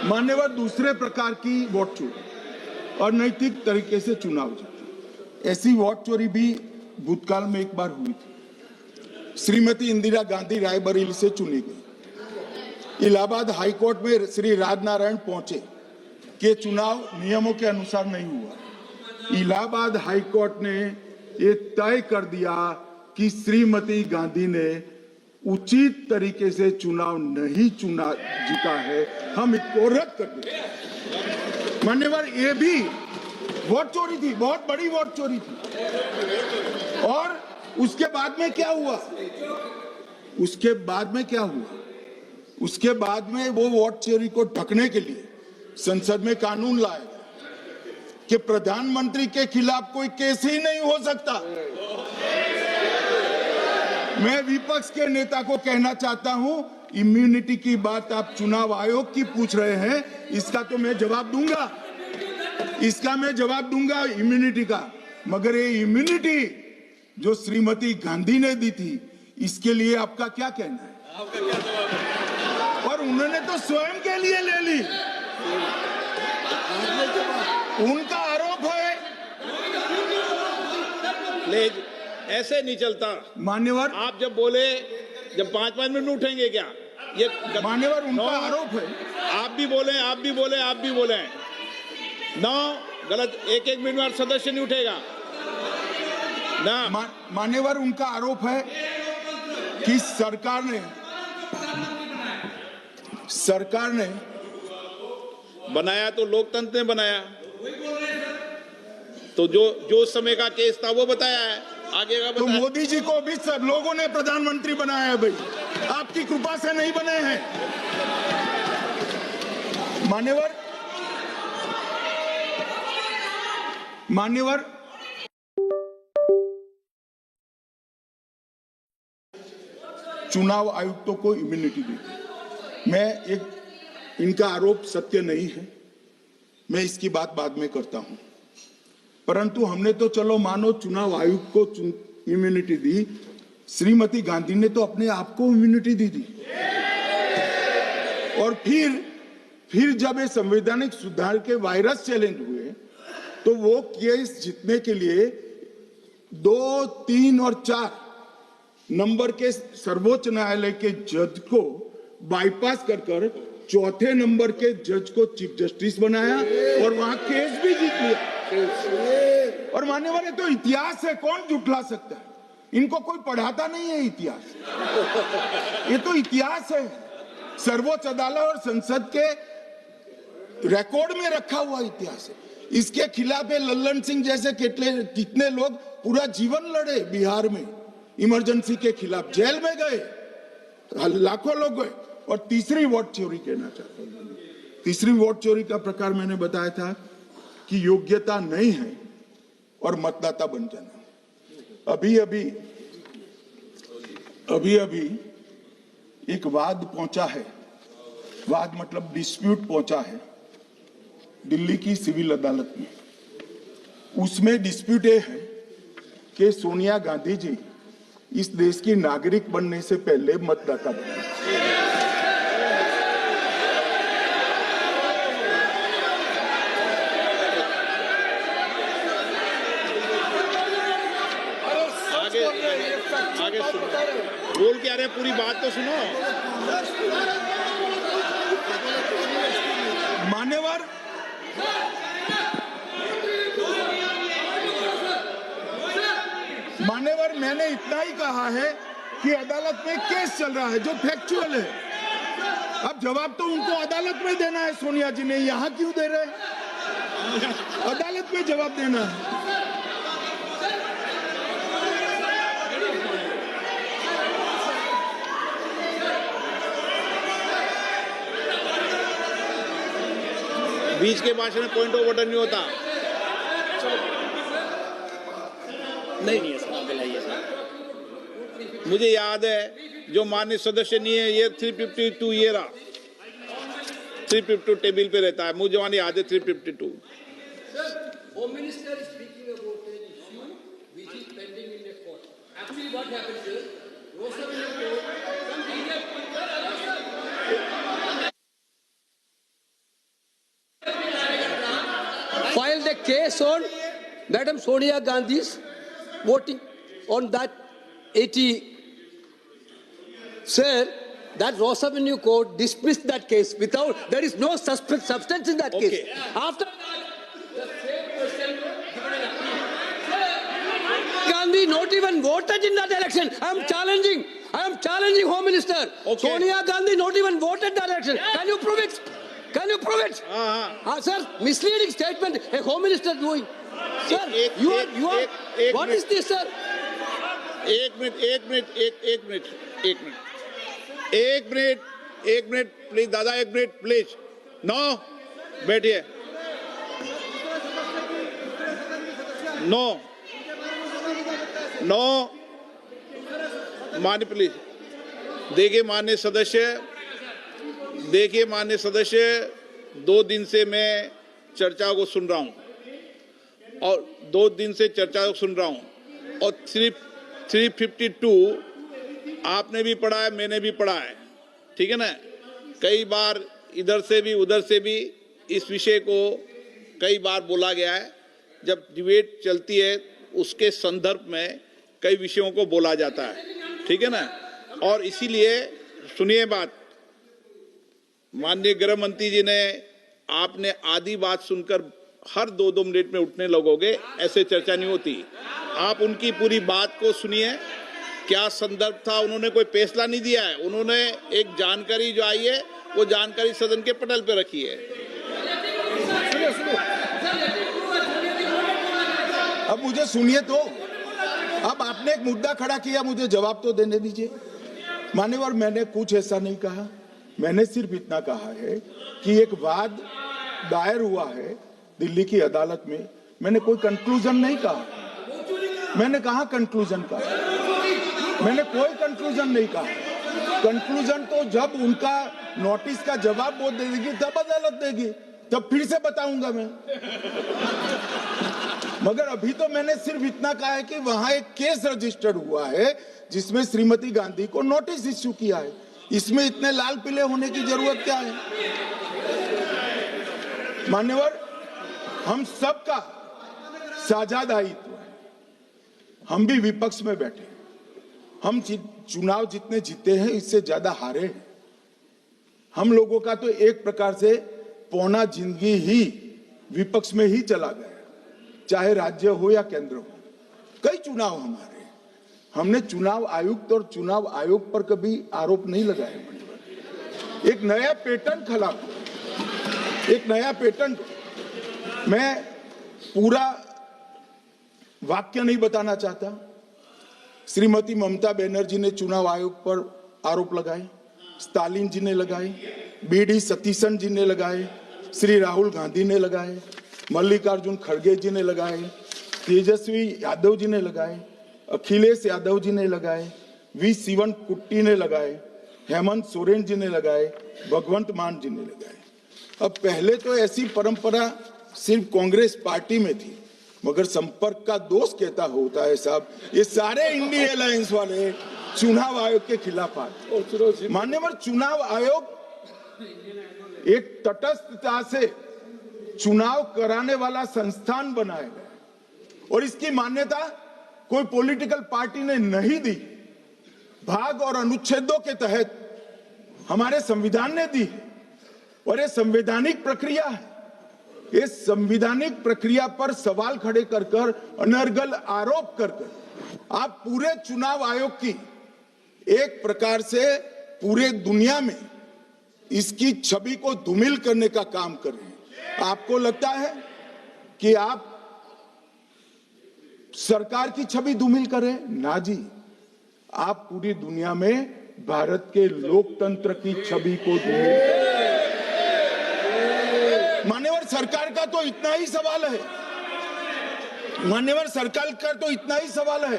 मान्यवर, दूसरे प्रकार की वोट चोरी और नैतिक तरीके से चुनाव जीतना, ऐसी वोट चोरी भी भूतकाल में एक बार हुई थी। श्रीमती इंदिरा गांधी रायबरेली से चुनी गई। इलाहाबाद हाईकोर्ट में श्री राजनारायण पहुंचे कि चुनाव नियमों के अनुसार नहीं हुआ। इलाहाबाद हाईकोर्ट ने ये तय कर दिया कि श्रीमती गांधी ने उचित तरीके से चुनाव नहीं जीता है, हम इसको रद्द कर दें। मान्यवर, ये भी वोट चोरी थी, बहुत बड़ी वोट चोरी थी। और उसके बाद में क्या हुआ? उसके बाद में वो वोट चोरी को ढकने के लिए संसद में कानून लाया कि प्रधानमंत्री के खिलाफ कोई केस ही नहीं हो सकता। मैं विपक्ष के नेता को कहना चाहता हूं, इम्यूनिटी की बात आप चुनाव आयोग की पूछ रहे हैं, इसका तो मैं जवाब दूंगा, इम्यूनिटी का। मगर ये इम्यूनिटी जो श्रीमती गांधी ने दी थी, इसके लिए आपका क्या कहना है? और उन्होंने तो स्वयं के लिए ले ली, उनका आरोप है। प्लीज, ऐसे नहीं चलता। मान्यवर, आप जब बोले, जब 5-5 मिनट उठेंगे क्या? ये मान्यवर उनका नौ, आरोप है। आप भी बोले, आप भी बोले, आप भी बोले। 9 गलत, एक मिनट में सदस्य नहीं उठेगा ना। मान्यवर उनका आरोप है कि सरकार ने बनाया तो लोकतंत्र ने बनाया, तो जो समय का केस था वो बताया है, आगे का तो बताया। मोदी जी को भी सब लोगों ने प्रधानमंत्री बनाया है भाई, आपकी कृपा से नहीं बने हैं। मान्यवर चुनाव आयुक्तों को इम्यूनिटी दी। इनका आरोप सत्य नहीं है, मैं इसकी बात बाद में करता हूं, परंतु हमने तो चलो मानो चुनाव आयुक्त को इम्यूनिटी दी, श्रीमती गांधी ने तो अपने आप को इम्यूनिटी दी। और फिर जब ये संवैधानिक सुधार के वायरस चैलेंज हुए तो वो केस जीतने के लिए 2, 3 और 4 नंबर के सर्वोच्च न्यायालय के जज को बाईपास कर चौथे नंबर के जज को चीफ जस्टिस बनाया और वहां केस भी जीत लिया। और मान्यवर, ये तो इतिहास है, कौन झुठला सकता है? इनको कोई पढ़ाता नहीं है इतिहास, ये तो इतिहास है, सर्वोच्च अदालत और संसद के रिकॉर्ड में रखा हुआ इतिहास है। इसके खिलाफ लल्लन सिंह जैसे कितने लोग पूरा जीवन लड़े बिहार में, इमरजेंसी के खिलाफ जेल में गए, लाखों लोग गए। और तीसरी वोट चोरी कहना चाहता हूं, तीसरी वोट चोरी का प्रकार मैंने बताया था कि योग्यता नहीं है और मतदाता बन जाना। अभी एक वाद पहुंचा है, वाद मतलब डिस्प्यूट पहुंचा है दिल्ली की सिविल अदालत में। उसमें डिस्प्यूट ये है कि सोनिया गांधी जी इस देश की नागरिक बनने से पहले मतदाता बने। आगे सुनो, बोल क्या रहे, पूरी बात तो सुनो। मान्यवर, मैंने इतना ही कहा है कि अदालत में केस चल रहा है जो फैक्चुअल है। अब जवाब तो उनको अदालत में देना है, सोनिया जी ने यहां क्यों दे रहे हैं? अदालत में जवाब देना है। बीच के भाषण में पॉइंट ऑफ ऑर्डर नहीं होता। नहीं मुझे याद है जो माननीय सदस्य नहीं है, ये 352 ये रहा, 352 टेबल पे रहता है, मुझे जवानी याद है 352। Home Minister is speaking about an issue which is pending in the court. Actually, what happens is, Rosavilla court, some legal filed a case on Madam Sonia Gandhi's voting on that 80. Sir, that Ross Avenue court dismissed that case without, there is no substance in that case. After that, the same person given an appeal. Gandhi not even voted in that election. I am challenging Home Minister. Okay. Sonia Gandhi not even voted that election. Can you prove it? Can you prove it? Sir, misleading statement a Home Minister doing. Sir, you are. What is this, sir? एक minute please दादा, एक minute please. No, बैठिए। No मान्य please. देखिए मान्य सदस्य, 2 दिन से मैं चर्चा को सुन रहा हूं और 2 दिन से चर्चा को सुन रहा हूं और 352 आपने भी पढ़ा है, मैंने भी पढ़ा है, ठीक है ना। कई बार इधर से भी उधर से भी इस विषय को कई बार बोला गया है। जब डिबेट चलती है उसके संदर्भ में कई विषयों को बोला जाता है, ठीक है ना। और इसीलिए सुनिए बात, माननीय गृह मंत्री जी ने, आपने आधी बात सुनकर हर 2-2 मिनट में उठने लगोगे, ऐसे चर्चा नहीं होती। आप उनकी पूरी बात को सुनिए, क्या संदर्भ था, उन्होंने कोई फैसला नहीं दिया है, उन्होंने एक जानकारी जो आई है वो जानकारी सदन के पटल पे रखी है। अब मुझे सुनिए तो, अब आपने एक मुद्दा खड़ा किया, मुझे जवाब तो देने दीजिए। मान्यवर, मैंने कुछ ऐसा नहीं कहा, मैंने सिर्फ इतना कहा है कि एक वाद दायर हुआ है दिल्ली की अदालत में, मैंने कोई कंक्लूजन नहीं कहा, मैंने कहा कंक्लूजन का, मैंने कोई कंक्लूजन नहीं कहा। कंक्लूजन तो जब उनका नोटिस का जवाब वो दे देगी तब अदालत देगी, तब फिर से बताऊंगा मैं। मगर अभी तो मैंने सिर्फ इतना कहा है कि वहां एक केस रजिस्टर्ड हुआ है जिसमें श्रीमती गांधी को नोटिस इश्यू किया है, इसमें इतने लाल पीले होने की जरूरत क्या है? मान्यवर, हम सबका साझा दायित्व है, हम भी विपक्ष में बैठे, हम चुनाव जितने जीते हैं इससे ज्यादा हारे हैं। हम लोगों का तो एक प्रकार से पौना जिंदगी ही विपक्ष में ही चला गया, चाहे राज्य हो या केंद्र हो। कई चुनाव हमारे, हमने चुनाव आयुक्त और चुनाव आयोग पर कभी आरोप नहीं लगाया। एक नया पैटर्न खड़ा, एक नया पैटर्न, मैं पूरा वाक्य नहीं बताना चाहता। श्रीमती ममता बनर्जी ने चुनाव आयोग पर आरोप लगाए, स्टालिन जी ने लगाए, बीडी सतीशन जी ने लगाए, श्री राहुल गांधी ने लगाए, मल्लिकार्जुन खड़गे जी ने लगाए, तेजस्वी यादव जी ने लगाए, अखिलेश यादव जी ने लगाए, वी शिवन कुट्टी ने लगाए, हेमंत सोरेन जी ने लगाए, भगवंत मान जी ने लगाए। अब पहले तो ऐसी परंपरा सिर्फ कांग्रेस पार्टी में थी, मगर संपर्क का दोष कहता होता है साहब, ये सारे इंडिया अलायंस वाले चुनाव आयोग के खिलाफ आए। मान्यवर, चुनाव आयोग एक तटस्थता से चुनाव कराने वाला संस्थान बनाया गया और इसकी मान्यता कोई पॉलिटिकल पार्टी ने नहीं दी, भाग और अनुच्छेदों के तहत हमारे संविधान ने दी और ये संवैधानिक प्रक्रिया है। इस संवैधानिक प्रक्रिया पर सवाल खड़े कर कर, अनर्गल आरोप कर कर आप पूरे चुनाव आयोग की एक प्रकार से पूरे दुनिया में इसकी छवि को धूमिल करने का काम कर रहे हैं। आपको लगता है कि आप सरकार की छवि धूमिल करें? ना जी, आप पूरी दुनिया में भारत के लोकतंत्र की छवि को धूमिल। मान्यवर, सरकार का तो इतना ही सवाल है, मान्यवर सरकार का तो इतना ही सवाल है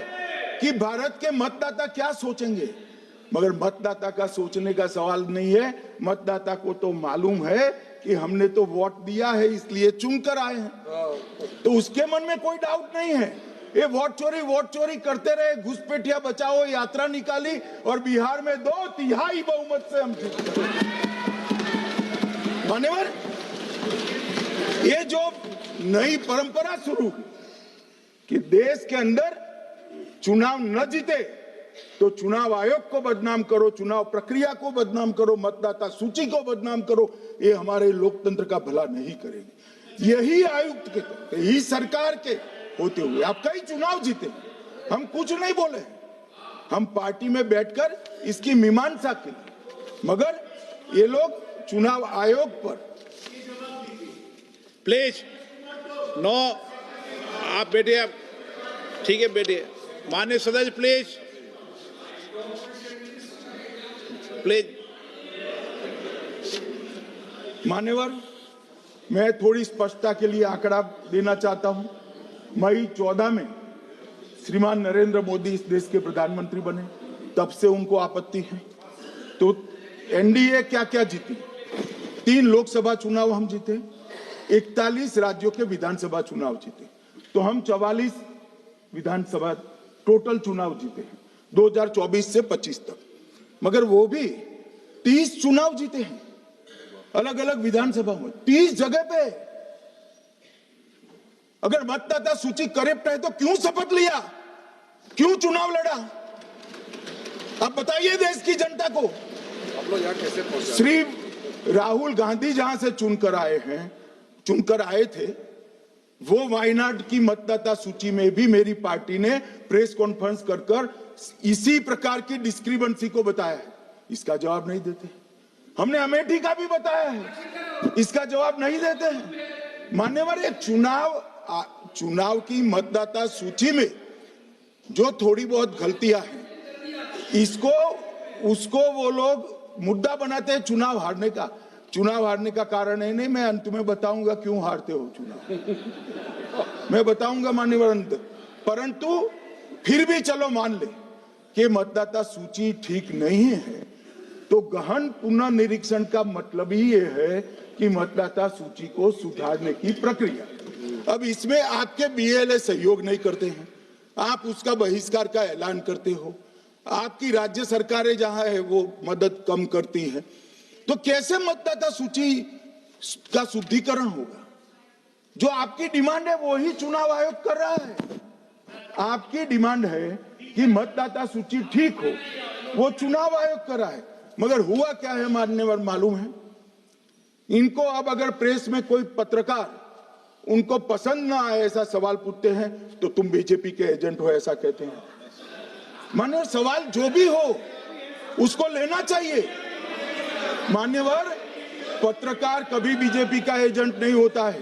कि भारत के मतदाता क्या सोचेंगे, मगर मतदाता का सोचने का सवाल नहीं है। मतदाता को तो मालूम है कि हमने तो वोट दिया है इसलिए चुनकर आए हैं, तो उसके मन में कोई डाउट नहीं है। ये वोट चोरी करते रहे, घुसपैठिया बचाओ यात्रा निकाली और बिहार में 2/3 बहुमत से हम जीत गए। मान्यवर, ये जो नई परंपरा शुरू हुई कि देश के अंदर चुनाव न जीते तो चुनाव आयोग को बदनाम करो, चुनाव प्रक्रिया को बदनाम करो, मतदाता सूची को बदनाम करो, ये हमारे लोकतंत्र का भला नहीं करेगी। यही आयुक्त के तहत, यही सरकार के होते हुए आप कई चुनाव जीते, हम कुछ नहीं बोले, हम पार्टी में बैठकर इसकी मीमांसा की, मगर ये लोग चुनाव आयोग पर। प्लीज नो, आप बैठिए, आप ठीक है बैठिए। माननीय सदस्य प्लीज प्लीज। मान्यवर, मैं थोड़ी स्पष्टता के लिए आंकड़ा देना चाहता हूं। मई 14 में श्रीमान नरेंद्र मोदी इस देश के प्रधानमंत्री बने, तब से उनको आपत्ति है। तो एनडीए क्या क्या जीती? 3 लोकसभा चुनाव हम जीते, 41 राज्यों के विधानसभा चुनाव जीते, तो हम 44 विधानसभा टोटल चुनाव जीते हैं 2024 से 25 तक। मगर वो भी 30 चुनाव जीते हैं अलग अलग विधानसभा में, 30 जगह पे। अगर मतदाता सूची करेक्ट है तो क्यों शपथ लिया, क्यों चुनाव लड़ा? आप बताइए देश की जनता को। आप लोग यहाँ कैसे पहुंचे? श्री राहुल गांधी जहां से चुनकर आए थे, वो वायनाड की मतदाता सूची में भी मेरी पार्टी ने प्रेस कॉन्फ्रेंस कर इसी प्रकार की डिस्क्रिपेंसी को बताया है। इसका जवाब नहीं देते। हमने अमेठी का भी बताया है, इसका जवाब नहीं देते हैं। मान्यवर, एक चुनाव की मतदाता सूची में जो थोड़ी बहुत गलतियां हैं, उसको वो लोग मुद्दा बनाते हैं चुनाव हारने का। चुनाव हारने का कारण है नहीं, मैं अंत में बताऊंगा क्यों हारते हो चुनाव, मैं बताऊंगा माननीय अंत। परंतु फिर भी चलो मान ले कि मतदाता सूची ठीक नहीं है, तो गहन पुनर्निरीक्षण का मतलब ही ये है कि मतदाता सूची को सुधारने की प्रक्रिया। अब इसमें आपके बीएलए सहयोग नहीं करते हैं, आप उसका बहिष्कार का ऐलान करते हो, आपकी राज्य सरकारें जहां है वो मदद कम करती है, तो कैसे मतदाता सूची का शुद्धिकरण होगा? जो आपकी डिमांड है वो ही चुनाव आयोग कर रहा है। आपकी डिमांड है कि मतदाता सूची ठीक हो, वो चुनाव आयोग कर रहा है। मगर हुआ क्या है मान्यवर मालूम है? इनको अब अगर प्रेस में कोई पत्रकार उनको पसंद ना आए ऐसा सवाल पूछते हैं तो तुम बीजेपी के एजेंट हो ऐसा कहते हैं। मान्यवर, सवाल जो भी हो उसको लेना चाहिए। मान्यवर, पत्रकार कभी बीजेपी का एजेंट नहीं होता है।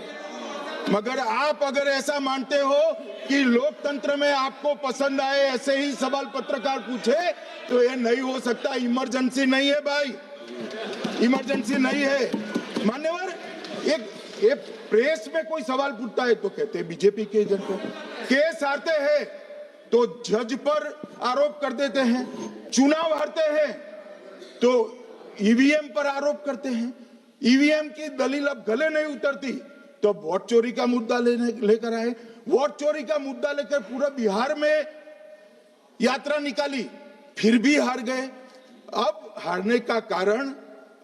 मगर आप अगर ऐसा मानते हो कि लोकतंत्र में आपको पसंद आए ऐसे ही सवाल पत्रकार पूछे, तो ये नहीं हो सकता। इमरजेंसी नहीं है भाई, इमरजेंसी नहीं है। मान्यवर, एक प्रेस में कोई सवाल पूछता है तो कहते हैं बीजेपी के एजेंट को। केस हारते हैं तो जज पर आरोप कर देते हैं, चुनाव हारते हैं तो ईवीएम पर आरोप करते हैं। ईवीएम की दलील अब गले नहीं उतरती तो वोट चोरी का मुद्दा लेकर आए। वोट चोरी का मुद्दा लेकर पूरा बिहार में यात्रा निकाली, फिर भी हार गए। अब हारने का कारण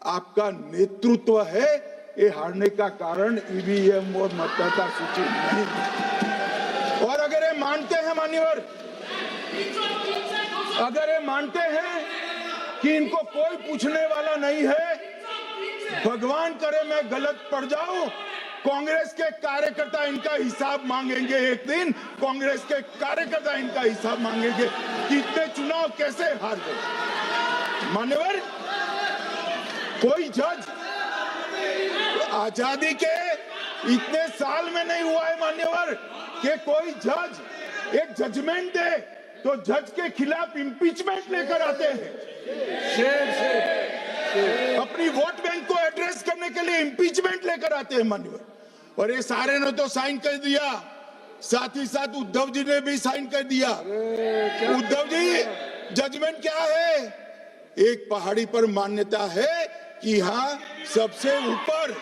आपका नेतृत्व है, ये हारने का कारण ईवीएम और मतदाता सूची नहीं। और अगर ये मानते हैं मान्यवर, अगर ये मानते हैं कि इनको कोई पूछने वाला नहीं है, भगवान करे मैं गलत पड़ जाऊं, कांग्रेस के कार्यकर्ता इनका हिसाब मांगेंगे। एक दिन कांग्रेस के कार्यकर्ता इनका हिसाब मांगेंगे कि इतने चुनाव कैसे हार गए। मान्यवर, कोई जज आजादी के इतने साल में नहीं हुआ है मान्यवर कि कोई जज एक जजमेंट दे तो जज के खिलाफ इंपीचमेंट लेकर आते हैं। अपनी वोट बैंक को एड्रेस करने के लिए इंपीचमेंट लेकर आते हैं मान्यवर। और ये सारे ने तो साइन कर दिया, साथ ही साथ उद्धव जी ने भी साइन कर दिया। उद्धव जी, जजमेंट क्या है? एक पहाड़ी पर मान्यता है कि हाँ सबसे ऊपर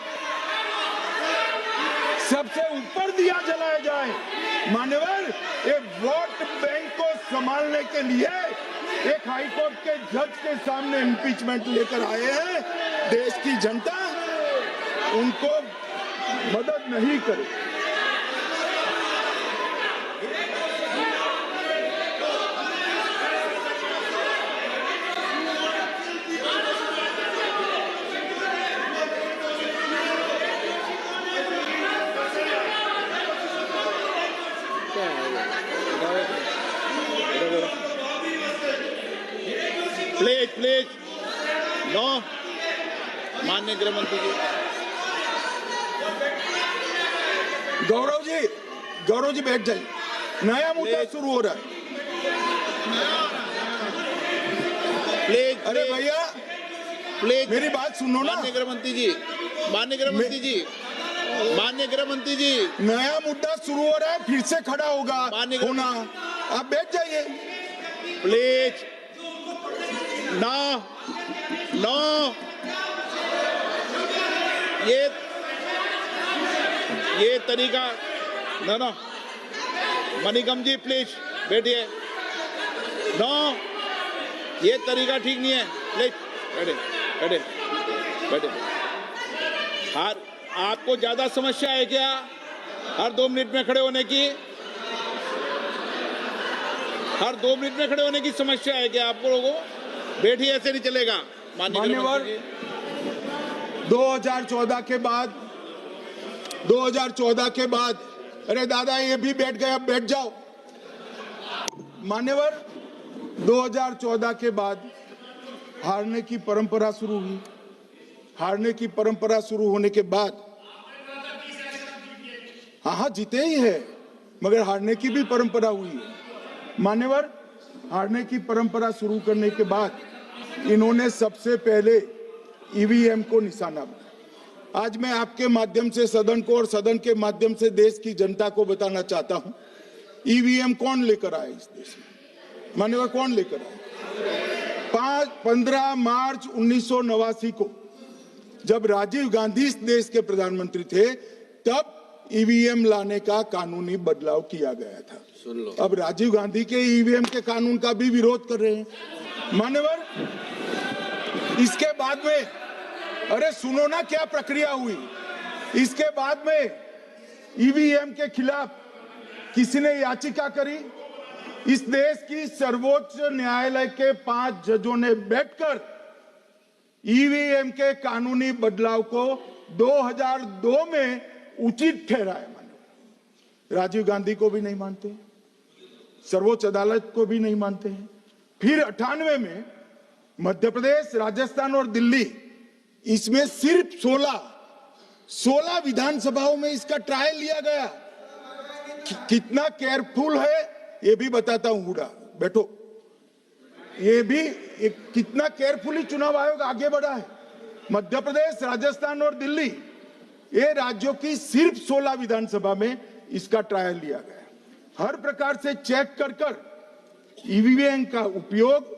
दिया जलाया जाए। मान्यवर, एक वोट बैंक को संभालने के लिए एक हाईकोर्ट के जज के सामने इंपीचमेंट लेकर आए हैं। देश की जनता उनको मदद नहीं करे। प्लीज नो, माननीय गृह मंत्री जी। गौरव जी बैठ जाइए, नया मुद्दा शुरू हो रहा है। प्लीज, अरे भैया प्लीज मेरी बात सुनो ना। माननीय गृह मंत्री जी, माननीय गृह मंत्री जी, माननीय गृह मंत्री जी, नया मुद्दा शुरू हो रहा है, फिर से खड़ा होगा होना। आप बैठ जाइए प्लीज। नो नो, ये तरीका ना। मणिकम जी प्लीज बैठिए। नो, ये तरीका ठीक नहीं है। प्लीज बैठे। आपको ज्यादा समस्या है क्या हर 2 मिनट में खड़े होने की? हर 2 मिनट में खड़े होने की समस्या है क्या आपको लोगों? बैठिए, ऐसे नहीं चलेगा। मान्यवर, 2014 के बाद अरे दादा ये भी बैठ गए, अब बैठ जाओ। मान्यवर, 2014 के बाद हारने की परंपरा शुरू हुई। हारने की परंपरा शुरू होने के बाद हाँ जीते ही है, मगर हारने की भी परंपरा हुई है। मान्यवर, हारने की परंपरा शुरू करने के बाद इन्होंने सबसे पहले ईवीएम को निशाना बनाया। आज मैं आपके माध्यम से सदन को और सदन के माध्यम से देश की जनता को बताना चाहता हूं, ईवीएम कौन लेकर आया इस देश में? मान्यवर, कौन लेकर आया? 15 मार्च 1989 को जब राजीव गांधी इस देश के प्रधानमंत्री थे, तब ईवीएम लाने का कानूनी बदलाव किया गया था। सुन लो, अब राजीव गांधी के ईवीएम के कानून का भी विरोध कर रहे हैं। मान्यवर, इसके बाद में अरे सुनो ना क्या प्रक्रिया हुई। इसके बाद में ईवीएम के खिलाफ किसी ने याचिका करी। इस देश की सर्वोच्च न्यायालय के 5 जजों ने बैठकर ईवीएम के कानूनी बदलाव को 2002 में उचित ठहराया। राजीव गांधी को भी नहीं मानते, सर्वोच्च अदालत को भी नहीं मानते हैं। फिर 98 में मध्य प्रदेश, राजस्थान और दिल्ली, इसमें सिर्फ 16 विधानसभाओं में इसका ट्रायल लिया गया। कितना केयरफुल है ये भी बताता हूं। हुडा बैठो, ये भी कितना केयरफुली चुनाव आयोग आगे बढ़ा है। मध्य प्रदेश, राजस्थान और दिल्ली, ये राज्यों की सिर्फ 16 विधानसभा में इसका ट्रायल लिया गया। हर प्रकार से चेक कर ईवीएम का उपयोग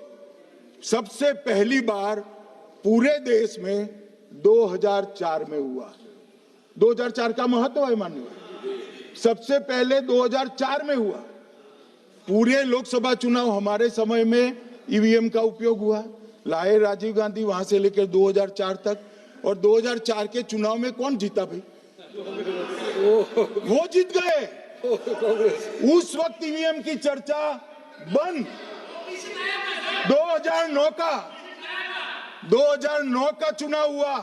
सबसे पहली बार पूरे देश में 2004 में हुआ। 2004 का महत्व है माननीय, सबसे पहले 2004 में हुआ। पूरे लोकसभा चुनाव हमारे समय में ईवीएम का उपयोग हुआ। लाए राजीव गांधी, वहां से लेकर 2004 तक। और 2004 के चुनाव में कौन जीता भाई? वो जीत गए। उस वक्त ईवीएम की चर्चा बंद। 2009 का चुनाव हुआ,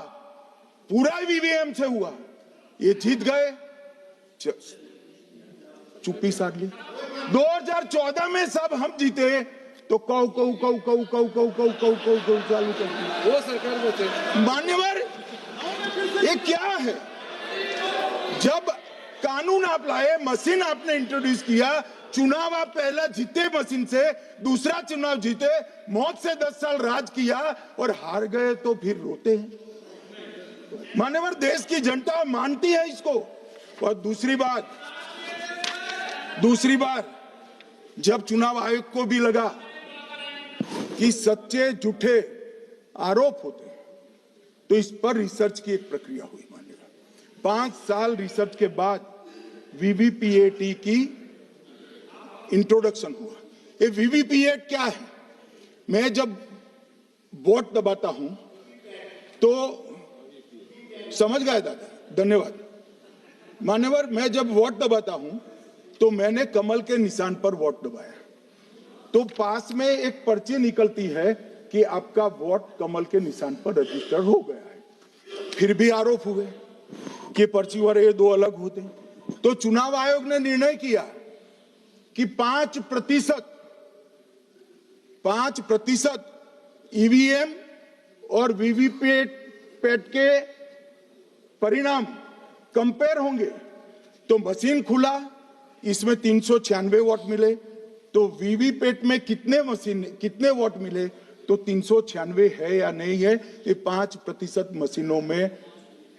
पूरा ईवीएम से हुआ, ये जीत गए, चुप्पी साध ली। 2014 में सब हम जीते तो कौ चालू कर दी। वो सरकार में थे। मान्यवर, ये क्या है? जब कानून आप लाए, मशीन आपने इंट्रोड्यूस किया, चुनाव आप पहला जीते मशीन से, दूसरा चुनाव जीते, मौत से 10 साल राज किया और हार गए तो फिर रोते हैं। मान्यवर, देश की जनता मानती है इसको। और दूसरी बात जब चुनाव आयोग को भी लगा कि सच्चे झूठे आरोप होते हैं, तो इस पर रिसर्च की एक प्रक्रिया हुई। मानिएगा 5 साल रिसर्च के बाद वीवीपीएटी की इंट्रोडक्शन हुआ। ये वीवीपीएटी क्या है? मैं जब वोट दबाता हूं तो समझ गए दादा, धन्यवाद। मान्यवर, मैं जब वोट दबाता हूं तो मैंने कमल के निशान पर वोट दबाया, तो पास में एक पर्ची निकलती है कि आपका वोट कमल के निशान पर रजिस्टर हो गया है। फिर भी आरोप हुए कि पर्ची और ये 2 अलग होते हैं। तो चुनाव आयोग ने निर्णय किया कि 5% ईवीएम और वीवीपैट के परिणाम कंपेयर होंगे। तो मशीन खुला, इसमें 396 वोट मिले। तो वीवीपैट में कितने वोट मिले? तो 396 है या नहीं है, ये 5% मशीनों में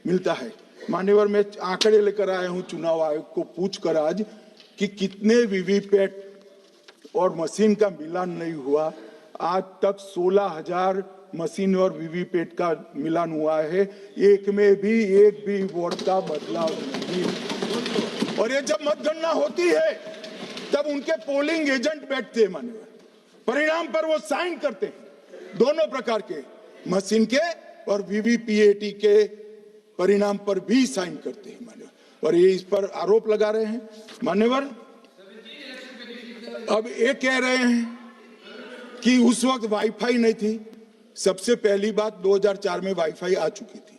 मिलता है। मान्यवर, मैं आंकड़े लेकर आया हूं चुनाव आयोग को पूछकर आज कि कितने वीवीपैट और मशीन का मिलान नहीं हुआ। आज तक 16,000 मशीन और वीवीपैट का मिलान हुआ है, एक भी वोट का बदलाव नहीं। और ये जब मतगणना होती है तब उनके पोलिंग एजेंट बैठते हैं मान्यवर, परिणाम पर वो साइन करते हैं, दोनों प्रकार के, मशीन के और वीवीपीएटी के परिणाम पर भी साइन करते हैं मान्यवर। और ये इस पर आरोप लगा रहे हैं मान्यवर। अब ये कह रहे हैं कि उस वक्त वाईफाई नहीं थी। सबसे पहली बात, 2004 में वाईफाई आ चुकी थी।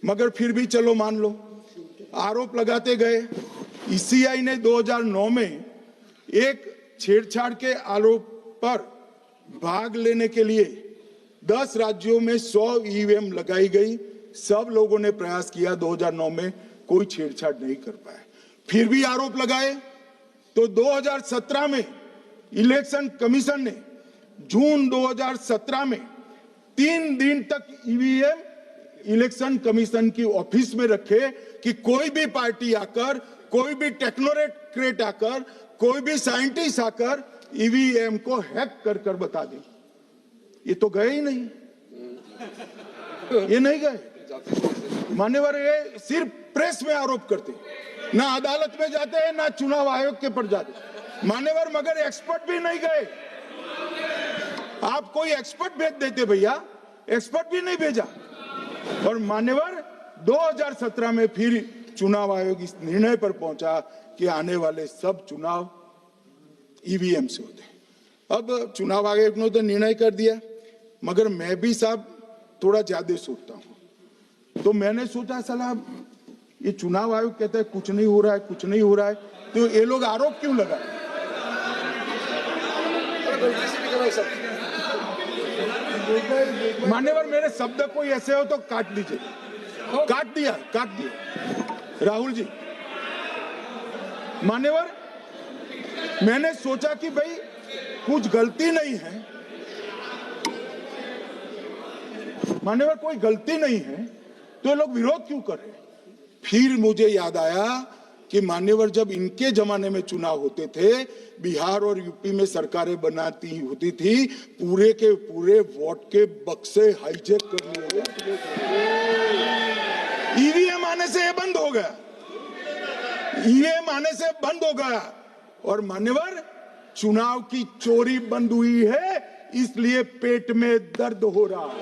मगर फिर भी चलो मान लो, आरोप लगाते गए। ईसीआई ने 2009 में एक छेड़छाड़ के आरोप पर भाग लेने के लिए 10 राज्यों में 100 ईवीएम लगाई गई। सब लोगों ने प्रयास किया, 2009 में कोई छेड़छाड़ नहीं कर पाए। फिर भी आरोप लगाए तो 2017 में इलेक्शन कमीशन ने जून 2017 में 3 दिन तक ईवीएम इलेक्शन कमीशन की ऑफिस में रखे कि कोई भी पार्टी आकर, कोई भी टेक्नोक्रेट आकर, कोई भी साइंटिस्ट आकर ईवीएम को हैक कर कर बता दे। ये तो गए ही नहीं, ये नहीं गए। मान्यवर, ये सिर्फ प्रेस में आरोप करते, ना अदालत में जाते हैं, ना चुनाव आयोग के पर जाते। मान्यवर, मगर एक्सपर्ट भी नहीं गए। आप कोई एक्सपर्ट भेज देते भैया, एक्सपर्ट भी नहीं भेजा। और मान्यवर, 2017 में फिर चुनाव आयोग इस निर्णय पर पहुंचा कि आने वाले सब चुनाव ईवीएम से होते हैं। अब चुनाव आयोग ने तो निर्णय कर दिया, मगर मैं भी साहब थोड़ा ज्यादा सोचता हूं। तो मैंने सोचा साला ये चुनाव आयोग कहता है कुछ नहीं हो रहा है, कुछ नहीं हो रहा है, तो ये लोग आरोप क्यों लगाए? मान्यवर, मेरे शब्द कोई ऐसे हो तो काट दीजिए। काट दिया राहुल जी। मान्यवर, मैंने सोचा कि भाई कुछ गलती नहीं है। मान्यवर, कोई गलती नहीं है तो ये लोग विरोध क्यों कर रहे हैं? फिर मुझे याद आया कि मान्यवर, जब इनके जमाने में चुनाव होते थे, बिहार और यूपी में सरकारें बनाती होती थी, पूरे के पूरे वोट के बक्से हाईजैक कर लिए जाते थे। ईवीएम आने से ये बंद हो गया, ईवीएम आने से बंद हो गया। और मान्यवर, चुनाव की चोरी बंद हुई है, इसलिए पेट में दर्द हो रहा है।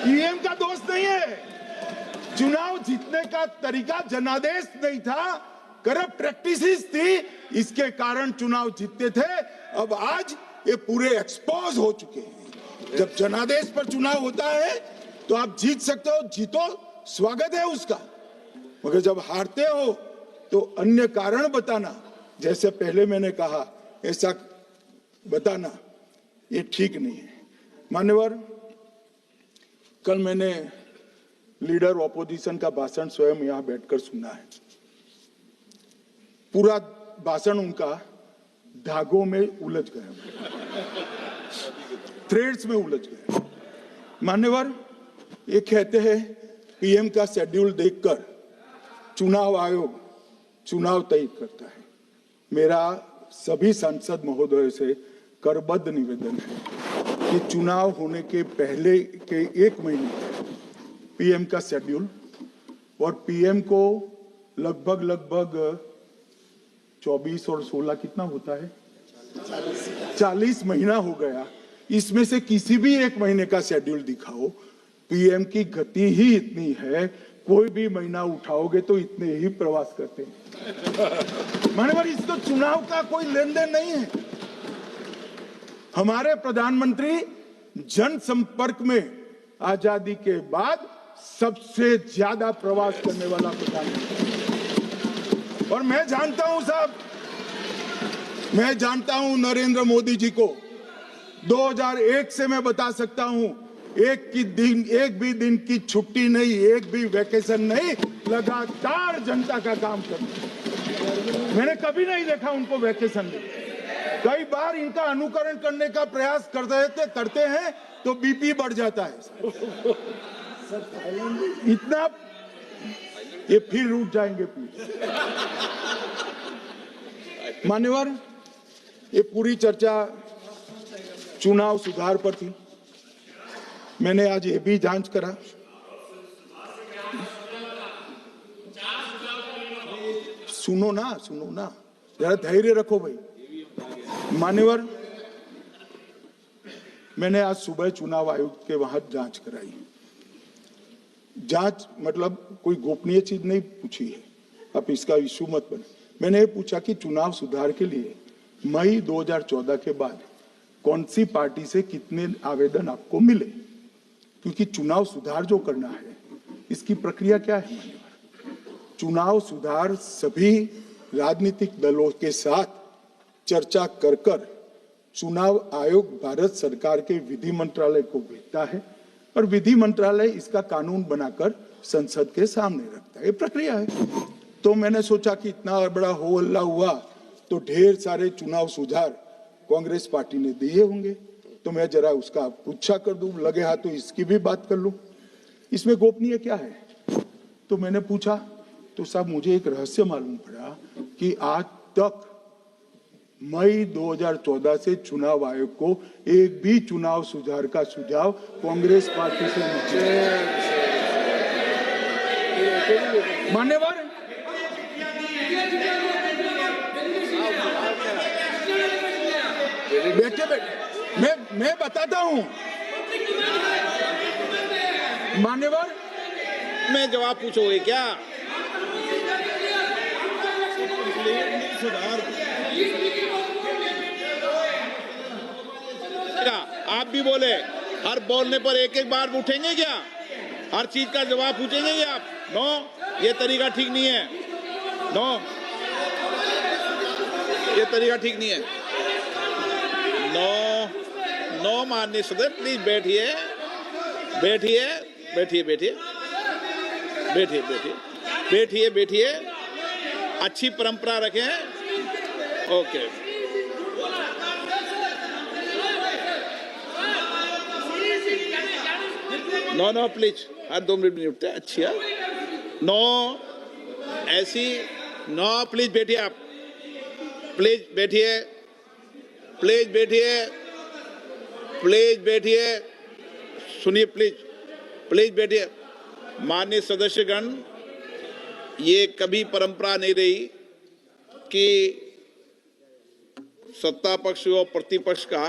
ईवीएम का दोष नहीं है, चुनाव जीतने का तरीका जनादेश नहीं था, करप्ट प्रैक्टिसेस थी, इसके कारण चुनाव जीतते थे। अब आज ये पूरे एक्सपोज हो चुके हैं। जब जनादेश पर चुनाव होता है तो आप जीत सकते हो, जीतो, स्वागत है उसका। मगर जब हारते हो तो अन्य कारण बताना, जैसे पहले मैंने कहा, ऐसा बताना, ये ठीक नहीं है। मान्यवर, कल मैंने लीडर ऑपोजिशन का भाषण स्वयं यहां बैठकर सुना है। पूरा भाषण उनका धागों में उलझ गया, थ्रेड्स में उलझ गया। मान्यवर, ये कहते हैं पीएम का शेड्यूल देखकर चुनाव आयोग चुनाव तय करता है। मेरा सभी सांसद महोदय से करबद्ध निवेदन है कि चुनाव होने के पहले के 1 महीने पीएम का शेड्यूल, और पीएम को लगभग 24 और 16 कितना होता है, 40 महीना हो गया। इसमें से किसी भी 1 महीने का शेड्यूल दिखाओ। पीएम की गति ही इतनी है, कोई भी महीना उठाओगे तो इतने ही प्रवास करते हैं। मानवर, इसको चुनाव का कोई लेन देन नहीं है। हमारे प्रधानमंत्री जनसंपर्क में आजादी के बाद सबसे ज्यादा प्रवास करने वाला प्रधानमंत्री। और मैं जानता हूं साहब, मैं जानता हूं नरेंद्र मोदी जी को 2001 से मैं बता सकता हूं, एक भी दिन की छुट्टी नहीं, एक भी वैकेशन नहीं, लगातार जनता का काम करना। मैंने कभी नहीं देखा उनको वैकेशन में। कई बार इनका अनुकरण करने का प्रयास करते हैं तो बीपी बढ़ जाता है। इतना ये फिर रूठ जाएंगे प्लीज। मान्यवर, ये पूरी चर्चा चुनाव सुधार पर थी। मैंने आज ये भी जांच करा, सुनो ना, जरा धैर्य रखो भाई। मान्यवर, मैंने आज सुबह चुनाव आयुक्त के वहां जांच कराई। जांच मतलब कोई गोपनीय चीज नहीं पूछी है, आप इसका इशू मत बने। मैंने ये पूछा कि चुनाव सुधार के लिए मई 2014 के बाद कौन सी पार्टी से कितने आवेदन आपको मिले, क्योंकि चुनाव सुधार जो करना है इसकी प्रक्रिया क्या है मान्यवर? चुनाव सुधार सभी राजनीतिक दलों के साथ चर्चा कर चुनाव आयोग भारत सरकार के विधि मंत्रालय को भेजता है और विधि मंत्रालय इसका कानून बनाकर संसद के सामने रखता है। ये प्रक्रिया है। तो मैंने सोचा कि इतना बड़ा हो हल्ला हुआ तो ढेर सारे चुनाव सुधार कांग्रेस पार्टी ने दिए होंगे, तो मैं जरा उसका पुच्छा कर दूं, लगे हाथ तो इसकी भी बात कर लूं। इसमें गोपनीय क्या है? तो मैंने पूछा तो साहब मुझे एक रहस्य मालूम पड़ा कि आज तक मई 2014 से चुनाव आयोग को एक भी चुनाव सुधार का सुझाव कांग्रेस पार्टी से नहीं मिला। मान्यवर, बैठे मैं बताता हूं मान्यवर। मैं जवाब पूछोगे क्या? आप भी बोले, हर बोलने पर एक एक बार उठेंगे क्या? हर चीज का जवाब पूछेंगे क्या आप? नो, ये तरीका ठीक नहीं है। नो, ये तरीका ठीक नहीं है। नो, नो माननीय सदस्य, प्लीज बैठिए, बैठिए, बैठिए, बैठिए, बैठिए, बैठिए, बैठिए, बैठिए। अच्छी परंपरा रखें। ओके। नो नो प्लीज, हर 2 मिनट में उठते हैं। अच्छी है। नो, ऐसी नो, प्लीज बैठिए आप, प्लीज बैठिए, प्लीज बैठिए, प्लीज बैठिए, सुनिए प्लीज, प्लीज बैठिए। माननीय सदस्यगण, ये कभी परंपरा नहीं रही कि सत्ता पक्ष और प्रतिपक्ष का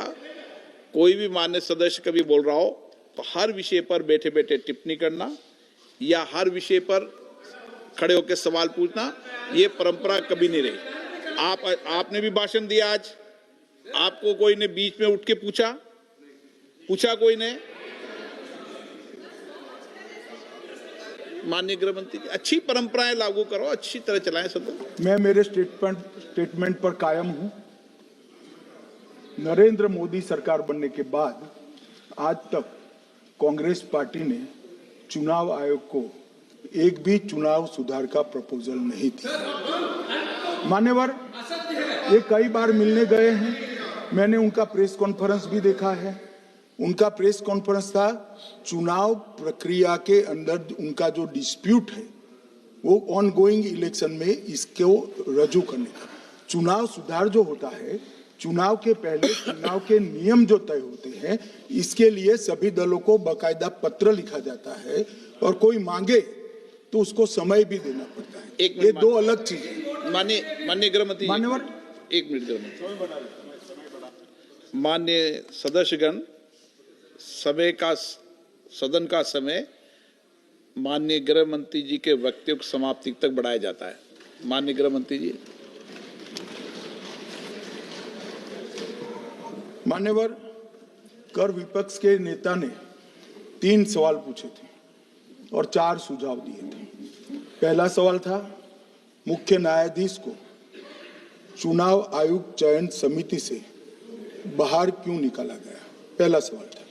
कोई भी माननीय सदस्य कभी बोल रहा हो तो हर विषय पर बैठे बैठे टिप्पणी करना या हर विषय पर खड़े होकर सवाल पूछना, ये परंपरा कभी नहीं रही। आपने भी भाषण दिया आज, आपको कोई ने बीच में उठ के पूछा कोई ने? माननीय गृह मंत्री जी, अच्छी परंपराएं लागू करो, अच्छी तरह चलाएं सदन। मैं मेरे स्टेटमेंट पर कायम हूं। नरेंद्र मोदी सरकार बनने के बाद आज तक कांग्रेस पार्टी ने चुनाव आयोग को एक भी चुनाव सुधार का प्रपोजल नहीं दिया। मान्यवर, ये कई बार मिलने गए हैं, मैंने उनका प्रेस कॉन्फ्रेंस भी देखा है। उनका प्रेस कॉन्फ्रेंस था चुनाव प्रक्रिया के अंदर उनका जो डिस्प्यूट है वो ऑन गोइंग इलेक्शन में इसको रजू करने का। चुनाव सुधार जो होता है, चुनाव के पहले चुनाव के नियम जो तय होते हैं, इसके लिए सभी दलों को बाकायदा पत्र लिखा जाता है और कोई मांगे तो उसको समय भी देना पड़ता है। ये दो अलग चीजें। माननीय गृह मंत्री, मान्यवर, 1 मिनट गृह मंत्री। माननीय सदस्यगण, सदन का समय माननीय गृह मंत्री जी के वक्तव्य की समाप्ति तक बढ़ाया जाता है। माननीय गृह मंत्री जी। मान्यवर, कर विपक्ष के नेता ने 3 सवाल पूछे थे और 4 सुझाव दिए थे। पहला सवाल था मुख्य न्यायाधीश को चुनाव आयोग चयन समिति से बाहर क्यों निकाला गया, पहला सवाल था।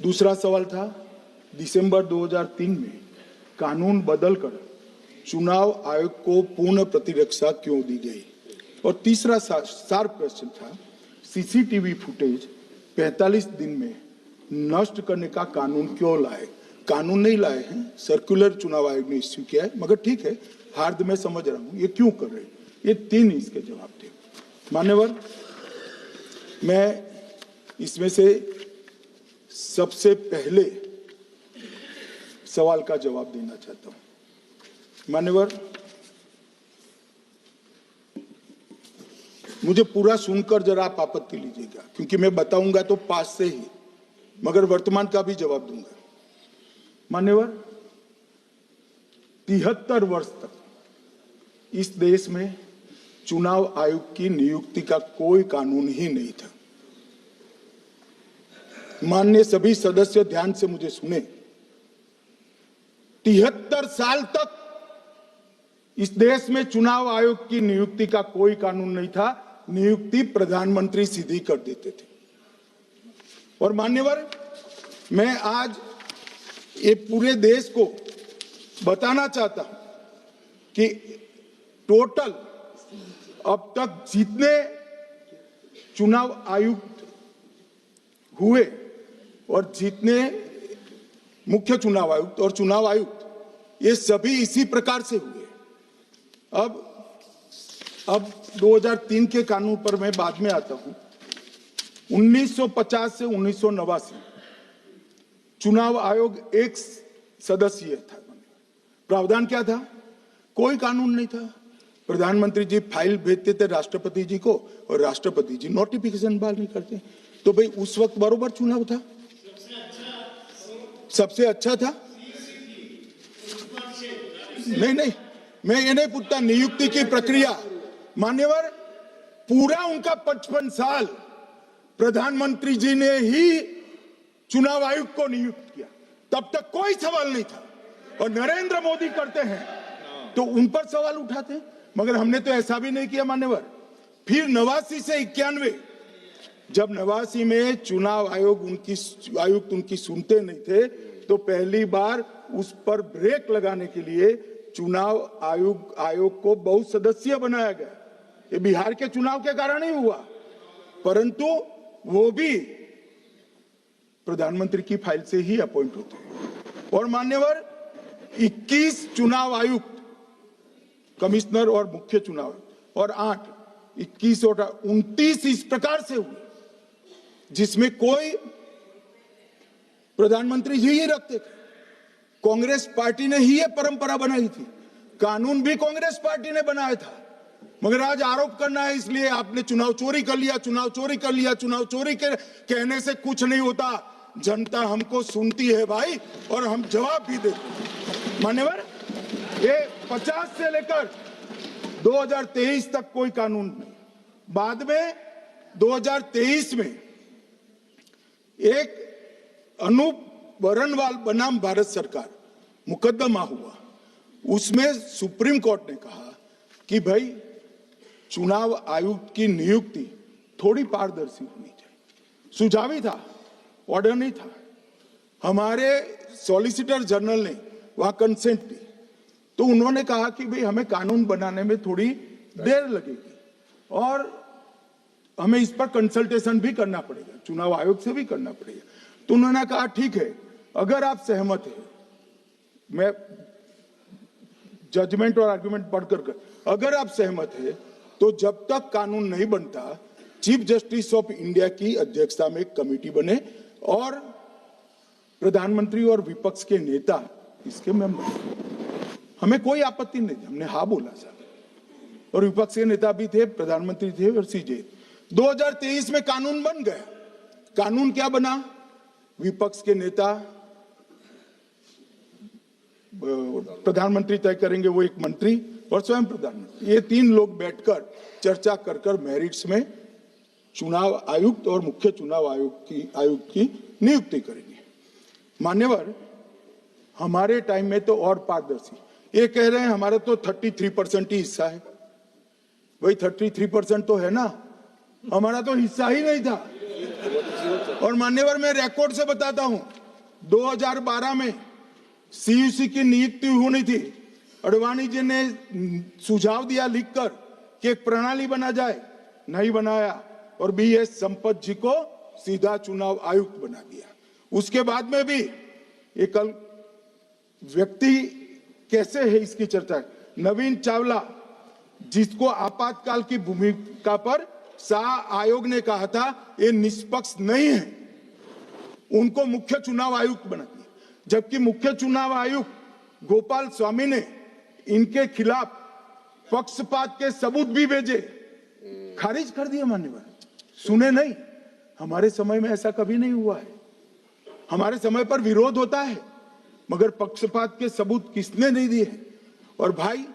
दूसरा सवाल था दिसंबर 2003 में कानून बदलकर चुनाव आयोग को पूर्ण प्रतिरक्षा क्यों दी गई। और तीसरा शार्प क्वेश्चन था सीसीटीवी फुटेज 45 दिन में नष्ट करने का कानून क्यों लाए। कानून नहीं लाए हैं, सर्कुलर चुनाव आयोग ने इश्यू किया है, मगर ठीक है, हार्द में समझ रहा हूं, ये क्यों कर रहे हैं। ये 3 इसके जवाब थे। मान्यवर, मैं इसमें से सबसे पहले सवाल का जवाब देना चाहता हूं। मान्यवर, मुझे पूरा सुनकर जरा आप आपत्ति लीजिएगा, क्योंकि मैं बताऊंगा तो पास से ही, मगर वर्तमान का भी जवाब दूंगा। मान्यवर, 73 वर्ष तक इस देश में चुनाव आयोग की नियुक्ति का कोई कानून ही नहीं था। माननीय सभी सदस्य ध्यान से मुझे सुने। 73 साल तक इस देश में चुनाव आयोग की नियुक्ति का कोई कानून नहीं था। नियुक्ति प्रधानमंत्री सीधी कर देते थे। और मान्यवर, मैं आज ये पूरे देश को बताना चाहता हूं कि टोटल अब तक जितने चुनाव आयुक्त हुए और जितने मुख्य चुनाव आयुक्त और चुनाव आयुक्त, ये सभी इसी प्रकार से हुए। अब 2003 के कानून पर मैं बाद में आता हूं। 1950 से 1989 चुनाव आयोग एक सदस्यीय था। प्रावधान क्या था? कोई कानून नहीं था। प्रधानमंत्री जी फाइल भेजते थे राष्ट्रपति जी को और राष्ट्रपति जी नोटिफिकेशन बाहर नहीं करते। तो भाई उस वक्त बरोबर चुनाव था, सबसे अच्छा था। नहीं, मैं ये नहीं पूछता नियुक्ति की प्रक्रिया। मान्यवर, पूरा उनका 55 साल प्रधानमंत्री जी ने ही चुनाव आयुक्त को नियुक्त किया, तब तक कोई सवाल नहीं था। और नरेंद्र मोदी करते हैं तो उन पर सवाल उठाते हैं, मगर हमने तो ऐसा भी नहीं किया मान्यवर। फिर 89 से 91, जब 89 में चुनाव आयुक्त उनकी सुनते नहीं थे, तो पहली बार उस पर ब्रेक लगाने के लिए चुनाव आयोग को बहुत सदस्यीय बनाया गया। ये बिहार के चुनाव के कारण ही हुआ, परंतु वो भी प्रधानमंत्री की फाइल से ही अपॉइंट होते हैं। और मान्यवर, 21 चुनाव आयुक्त, कमिश्नर और मुख्य चुनाव आयुक्त, और 21 और 29 इस प्रकार से हुए जिसमें कोई प्रधानमंत्री जी ही रखते थे। कांग्रेस पार्टी ने ही ये परंपरा बनाई थी। कानून भी कांग्रेस पार्टी ने बनाया था। मगर आज आरोप करना है इसलिए आपने चुनाव चोरी कर लिया, चुनाव चोरी कर लिया। चुनाव चोरी के कहने से कुछ नहीं होता। जनता हमको सुनती है भाई, और हम जवाब भी देते हैं। मान्यवर, ये 50 से लेकर 2023 तक कोई कानून नहीं। बाद में 2023 में एक अनूप बरनवाल बनाम भारत सरकार मुकदमा हुआ। उसमें सुप्रीम कोर्ट ने कहा कि भाई चुनाव आयुक्त की नियुक्ति थोड़ी पारदर्शी होनी चाहिए। सुझावी था, ऑर्डर नहीं था। हमारे सॉलिसिटर जनरल ने वहां कंसेंट दी, तो उन्होंने कहा कि भाई हमें कानून बनाने में थोड़ी देर लगेगी और हमें इस पर कंसल्टेशन भी करना पड़ेगा, चुनाव आयोग से भी करना पड़ेगा। तो उन्होंने कहा ठीक है, अगर आप सहमत हैं, मैं जजमेंट और आर्गुमेंट पढ़कर अगर आप सहमत हैं तो जब तक कानून नहीं बनता, चीफ जस्टिस ऑफ इंडिया की अध्यक्षता में एक कमेटी बने और प्रधानमंत्री और विपक्ष के नेता इसके मेंबर। हमें कोई आपत्ति नहीं थी, हमने हाँ बोला साहब। और विपक्ष के नेता भी थे, प्रधानमंत्री थे और सीजे। 2023 में कानून बन गया। कानून क्या बना? विपक्ष के नेता, प्रधानमंत्री तय करेंगे, वो एक मंत्री और स्वयं प्रधानमंत्री, ये 3 लोग बैठकर चर्चा कर मेरिट्स में चुनाव आयुक्त और मुख्य चुनाव आयुक्त की नियुक्ति करेंगे। मान्यवर, हमारे टाइम में तो और पारदर्शी। ये कह रहे हैं हमारा तो 33% ही हिस्सा है। वही 33% तो है ना, हमारा तो हिस्सा ही नहीं था। और मान्यवर, मैं रिकॉर्ड से बताता हूं, 2012 में सीयूसी की नियुक्ति होनी थी। अडवाणी जी ने सुझाव दिया लिखकर कि एक प्रणाली बना जाए, नहीं बनाया और बीएस संपत जी को सीधा चुनाव आयुक्त बना दिया। उसके बाद में भी ये कल व्यक्ति कैसे है इसकी चर्चा है। नवीन चावला, जिसको आपातकाल की भूमिका पर शाह आयोग ने कहा था ये निष्पक्ष नहीं है, उनको मुख्य चुनाव आयुक्त बना दिया। जबकि मुख्य चुनाव आयुक्त गोपाल स्वामी ने इनके खिलाफ पक्षपात के सबूत भी भेजे, खारिज कर दिए। मान्यवर, सुने नहीं। हमारे समय में ऐसा कभी नहीं हुआ है। हमारे समय पर विरोध होता है, मगर पक्षपात के सबूत किसने नहीं दिए। और भाई,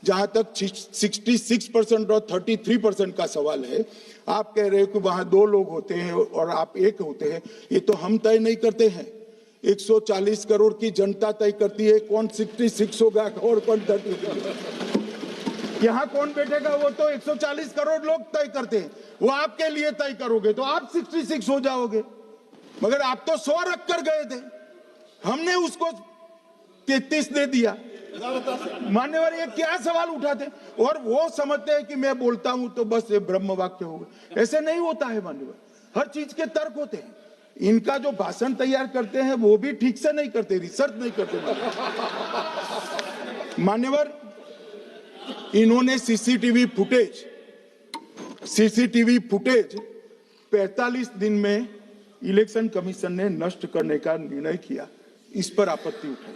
जहां तक 66% और 33% का सवाल है, आप कह रहे हो कि वहां 2 लोग होते हैं और आप एक होते हैं, ये तो हम तय नहीं करते हैं। 140 करोड़ की जनता तय करती है कौन 66 होगा और कौन 30। यहाँ कौन बैठेगा वो तो 140 करोड़ लोग तय करते हैं, वो आपके लिए तय करोगे तो आप 66 हो जाओगे, मगर आप तो 100 रख कर गए थे, हमने उसको 33 दे दिया। मान्यवर ये क्या सवाल उठाते, और वो समझते हैं कि मैं बोलता हूं तो बस ये ब्रह्म वाक्य होगा, ऐसे नहीं होता है मान्यवर, हर चीज के तर्क होते हैं। इनका जो भाषण तैयार करते हैं वो भी ठीक से नहीं करते, रिसर्च नहीं करते मान्यवर। इन्होंने सीसीटीवी फुटेज 45 दिन में इलेक्शन कमीशन ने नष्ट करने का निर्णय किया, इस पर आपत्ति उठाई।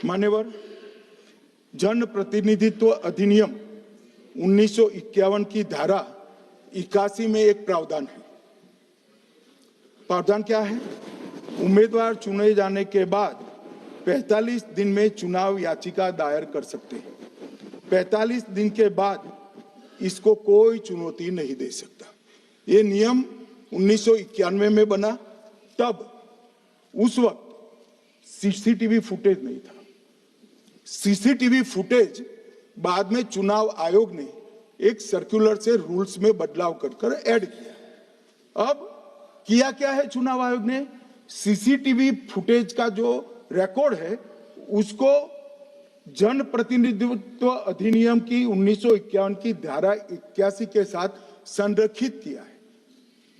मान्यवर, जन प्रतिनिधित्व अधिनियम 1951 की धारा 81 में एक प्रावधान है। प्रावधान क्या है? उम्मीदवार चुने जाने के बाद 45 दिन में चुनाव याचिका दायर कर सकते हैं। 45 दिन के बाद इसको कोई चुनौती नहीं दे सकता। ये नियम 1991 में बना, तब उस वक्त सीसीटीवी फुटेज नहीं था। सीसीटीवी फुटेज बाद में चुनाव आयोग ने एक सर्कुलर से रूल्स में बदलाव कर ऐड किया। अब किया क्या है चुनाव आयोग ने? सीसीटीवी फुटेज का जो रिकॉर्ड है उसको जन प्रतिनिधित्व अधिनियम की 1951 की धारा 81 के साथ संरक्षित किया है,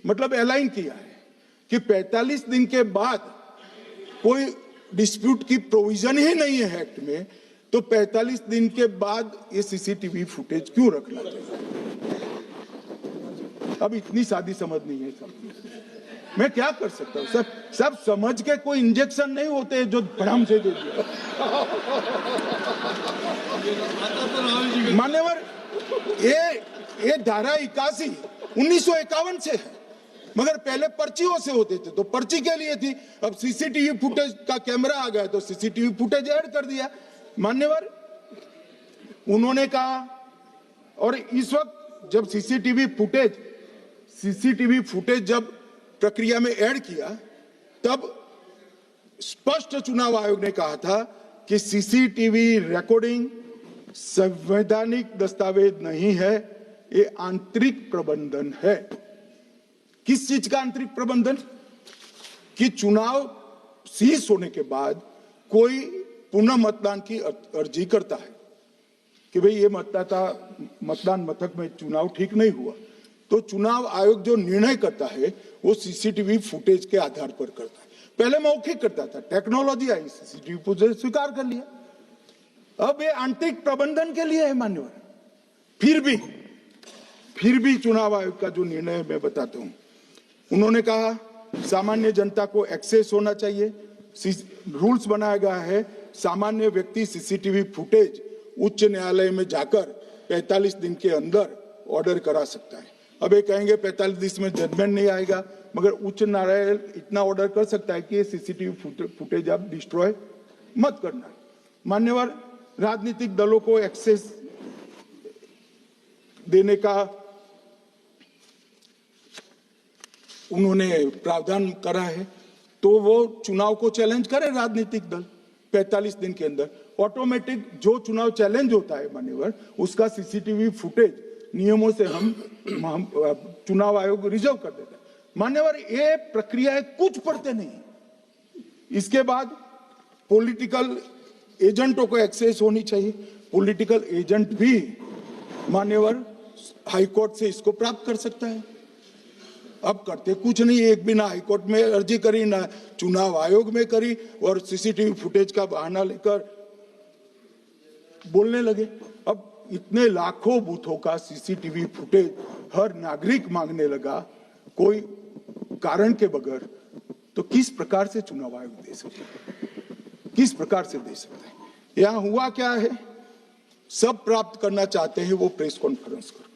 मतलब अलाइन किया है कि 45 दिन के बाद कोई डिस्प्यूट की प्रोविजन ही नहीं है एक्ट में, तो 45 दिन के बाद ये सीसीटीवी फुटेज क्यों रखना चाहिए? अब इतनी सादी समझ नहीं है सब, मैं क्या कर सकता हूँ? सब समझ के कोई इंजेक्शन नहीं होते जो भड़ाम से दे दिया। मान्यवर, ये धारा 81 1951 से है, मगर पहले पर्चियों से होते थे तो पर्ची के लिए थी। अब सीसीटीवी फुटेज का कैमरा आ गया तो सीसीटीवी फुटेज ऐड कर दिया। मान्यवर, उन्होंने कहा, और इस वक्त जब सीसीटीवी फुटेज जब प्रक्रिया में ऐड किया, तब स्पष्ट चुनाव आयोग ने कहा था कि सीसीटीवी रिकॉर्डिंग संवैधानिक दस्तावेज नहीं है, ये आंतरिक प्रबंधन है। किस चीज का आंतरिक प्रबंधन? कि चुनाव सीज होने के बाद कोई पुनः मतदान की अर्जी करता है कि भाई ये मतदान मथक में चुनाव ठीक नहीं हुआ, तो चुनाव आयोग जो निर्णय करता है वो सीसीटीवी फुटेज के आधार पर करता है। पहले मौखिक करता था, टेक्नोलॉजी आई, सीसीटीवी फुटेज स्वीकार कर लिया। अब ये आंतरिक प्रबंधन के लिए है मान्यवर। फिर भी चुनाव आयोग का जो निर्णय मैं बताता हूं, उन्होंने कहा सामान्य जनता को एक्सेस होना चाहिए। रूल्स बनाया गया है, सामान्य व्यक्ति सीसीटीवी फुटेज उच्च न्यायालय में जाकर 45 दिन के अंदर ऑर्डर करा सकता है। अब ये कहेंगे 45 दिन में जजमेंट नहीं आएगा, मगर उच्च न्यायालय इतना ऑर्डर कर सकता है कि ये सीसीटीवी फुटेज आप डिस्ट्रॉय मत करना। मान्यवर, राजनीतिक दलों को एक्सेस देने का उन्होंने प्रावधान करा है, तो वो चुनाव को चैलेंज करे राजनीतिक दल 45 दिन के अंदर। ऑटोमेटिक जो चुनाव चैलेंज होता है मान्यवर, उसका सीसीटीवी फुटेज नियमों से हम चुनाव आयोग रिजर्व कर देता है। मान्यवर, ये प्रक्रिया कुछ पढ़ते नहीं। इसके बाद पॉलिटिकल एजेंटों को एक्सेस होनी चाहिए। पॉलिटिकल एजेंट भी मान्यवर हाईकोर्ट से इसको प्राप्त कर सकता है। अब करते कुछ नहीं, एक भी ना हाईकोर्ट में अर्जी करी, ना चुनाव आयोग में करी, और सीसीटीवी फुटेज का बहाना लेकर बोलने लगे। अब इतने लाखों बूथों का सीसीटीवी फुटेज हर नागरिक मांगने लगा कोई कारण के बगैर, तो किस प्रकार से चुनाव आयोग दे सकता है? किस प्रकार से दे सकता है? यहां हुआ क्या है, सब प्राप्त करना चाहते हैं वो प्रेस कॉन्फ्रेंस करना।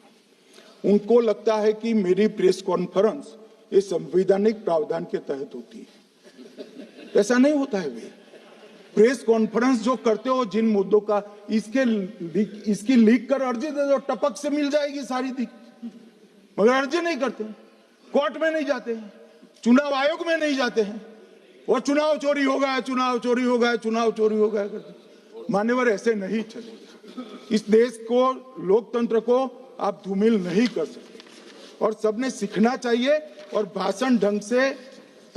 उनको लगता है कि मेरी प्रेस कॉन्फ्रेंस ये संवैधानिक प्रावधान के तहत होती है। ऐसा नहीं होता है। वे प्रेस कॉन्फ्रेंस जो करते हो जिन मुद्दों का, इसकी लीक कर अर्जी दे दो, टपक से मिल जाएगी सारी दिख, मगर अर्जी नहीं करते, कोर्ट में नहीं जाते, चुनाव आयोग में नहीं जाते हैं और चुनाव चोरी हो गया, चुनाव चोरी हो गया, चुनाव चोरी हो गया करते। मान्यवर, ऐसे नहीं चलेगा। इस देश को, लोकतंत्र को आप धूमिल नहीं कर सकते और सबने सीखना चाहिए और भाषण ढंग से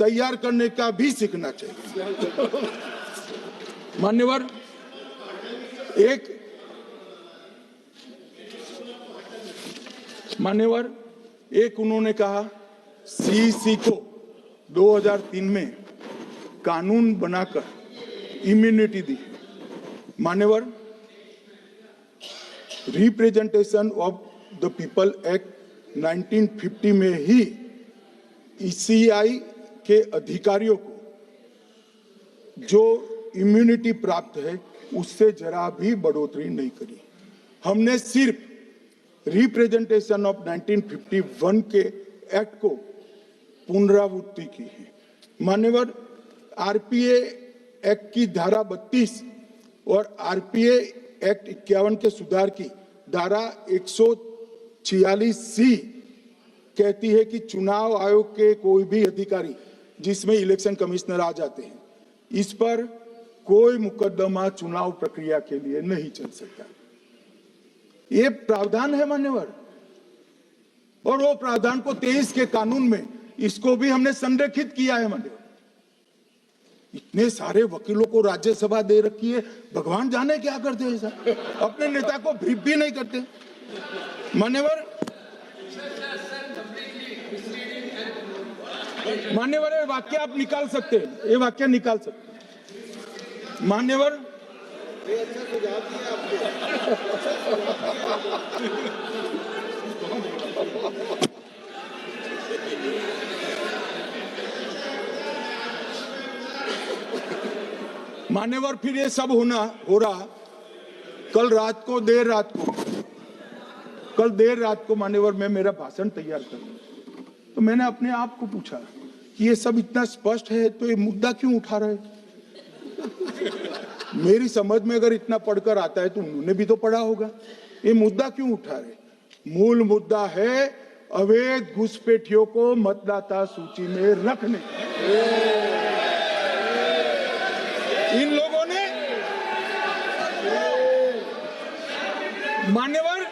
तैयार करने का भी सीखना चाहिए। मान्यवर, एक उन्होंने कहा सीईसी को 2003 में कानून बनाकर इम्यूनिटी दी। मान्यवर, representation of the people act 1950 में ही ईसीआई के अधिकारियों को जो इम्यूनिटी प्राप्त है उससे जरा भी बढ़ोतरी नहीं करी। हमने सिर्फ रिप्रेजेंटेशन ऑफ 1951 के एक्ट को पुनरावृत्ति की है। मान्यवर, आरपीए एक्ट की धारा 32 और आरपीए एक्ट 51 के सुधार की धारा 146C कहती है कि चुनाव आयोग के कोई भी अधिकारी जिसमें इलेक्शन कमिश्नर आ जाते हैं, इस पर कोई मुकदमा चुनाव प्रक्रिया के लिए नहीं चल सकता। ये प्रावधान है मान्यवर, और वो प्रावधान को 23 के कानून में इसको भी हमने संरेखित किया है। मान्यवर, इतने सारे वकीलों को राज्यसभा दे रखी है, भगवान जाने क्या करते हैं ऐसा, अपने नेता को ब्रीफ भी नहीं करते। मान्यवर, ये वाक्य आप निकाल सकते हैं, ये वाक्य निकाल सकते हैं। मान्यवर, मान्यवर, फिर ये सब हो रहा कल देर रात को मान्यवर मैं मेरा भाषण तैयार कर रहा, तो मैंने अपने आप को पूछा कि ये सब इतना स्पष्ट है तो ये मुद्दा क्यों उठा रहे। मेरी समझ में अगर इतना पढ़कर आता है तो उन्होंने भी तो पढ़ा होगा। ये मुद्दा क्यों उठा रहे? मूल मुद्दा है अवैध घुसपैठियों को मतदाता सूची में रखने। इन लोगों ने मान्यवर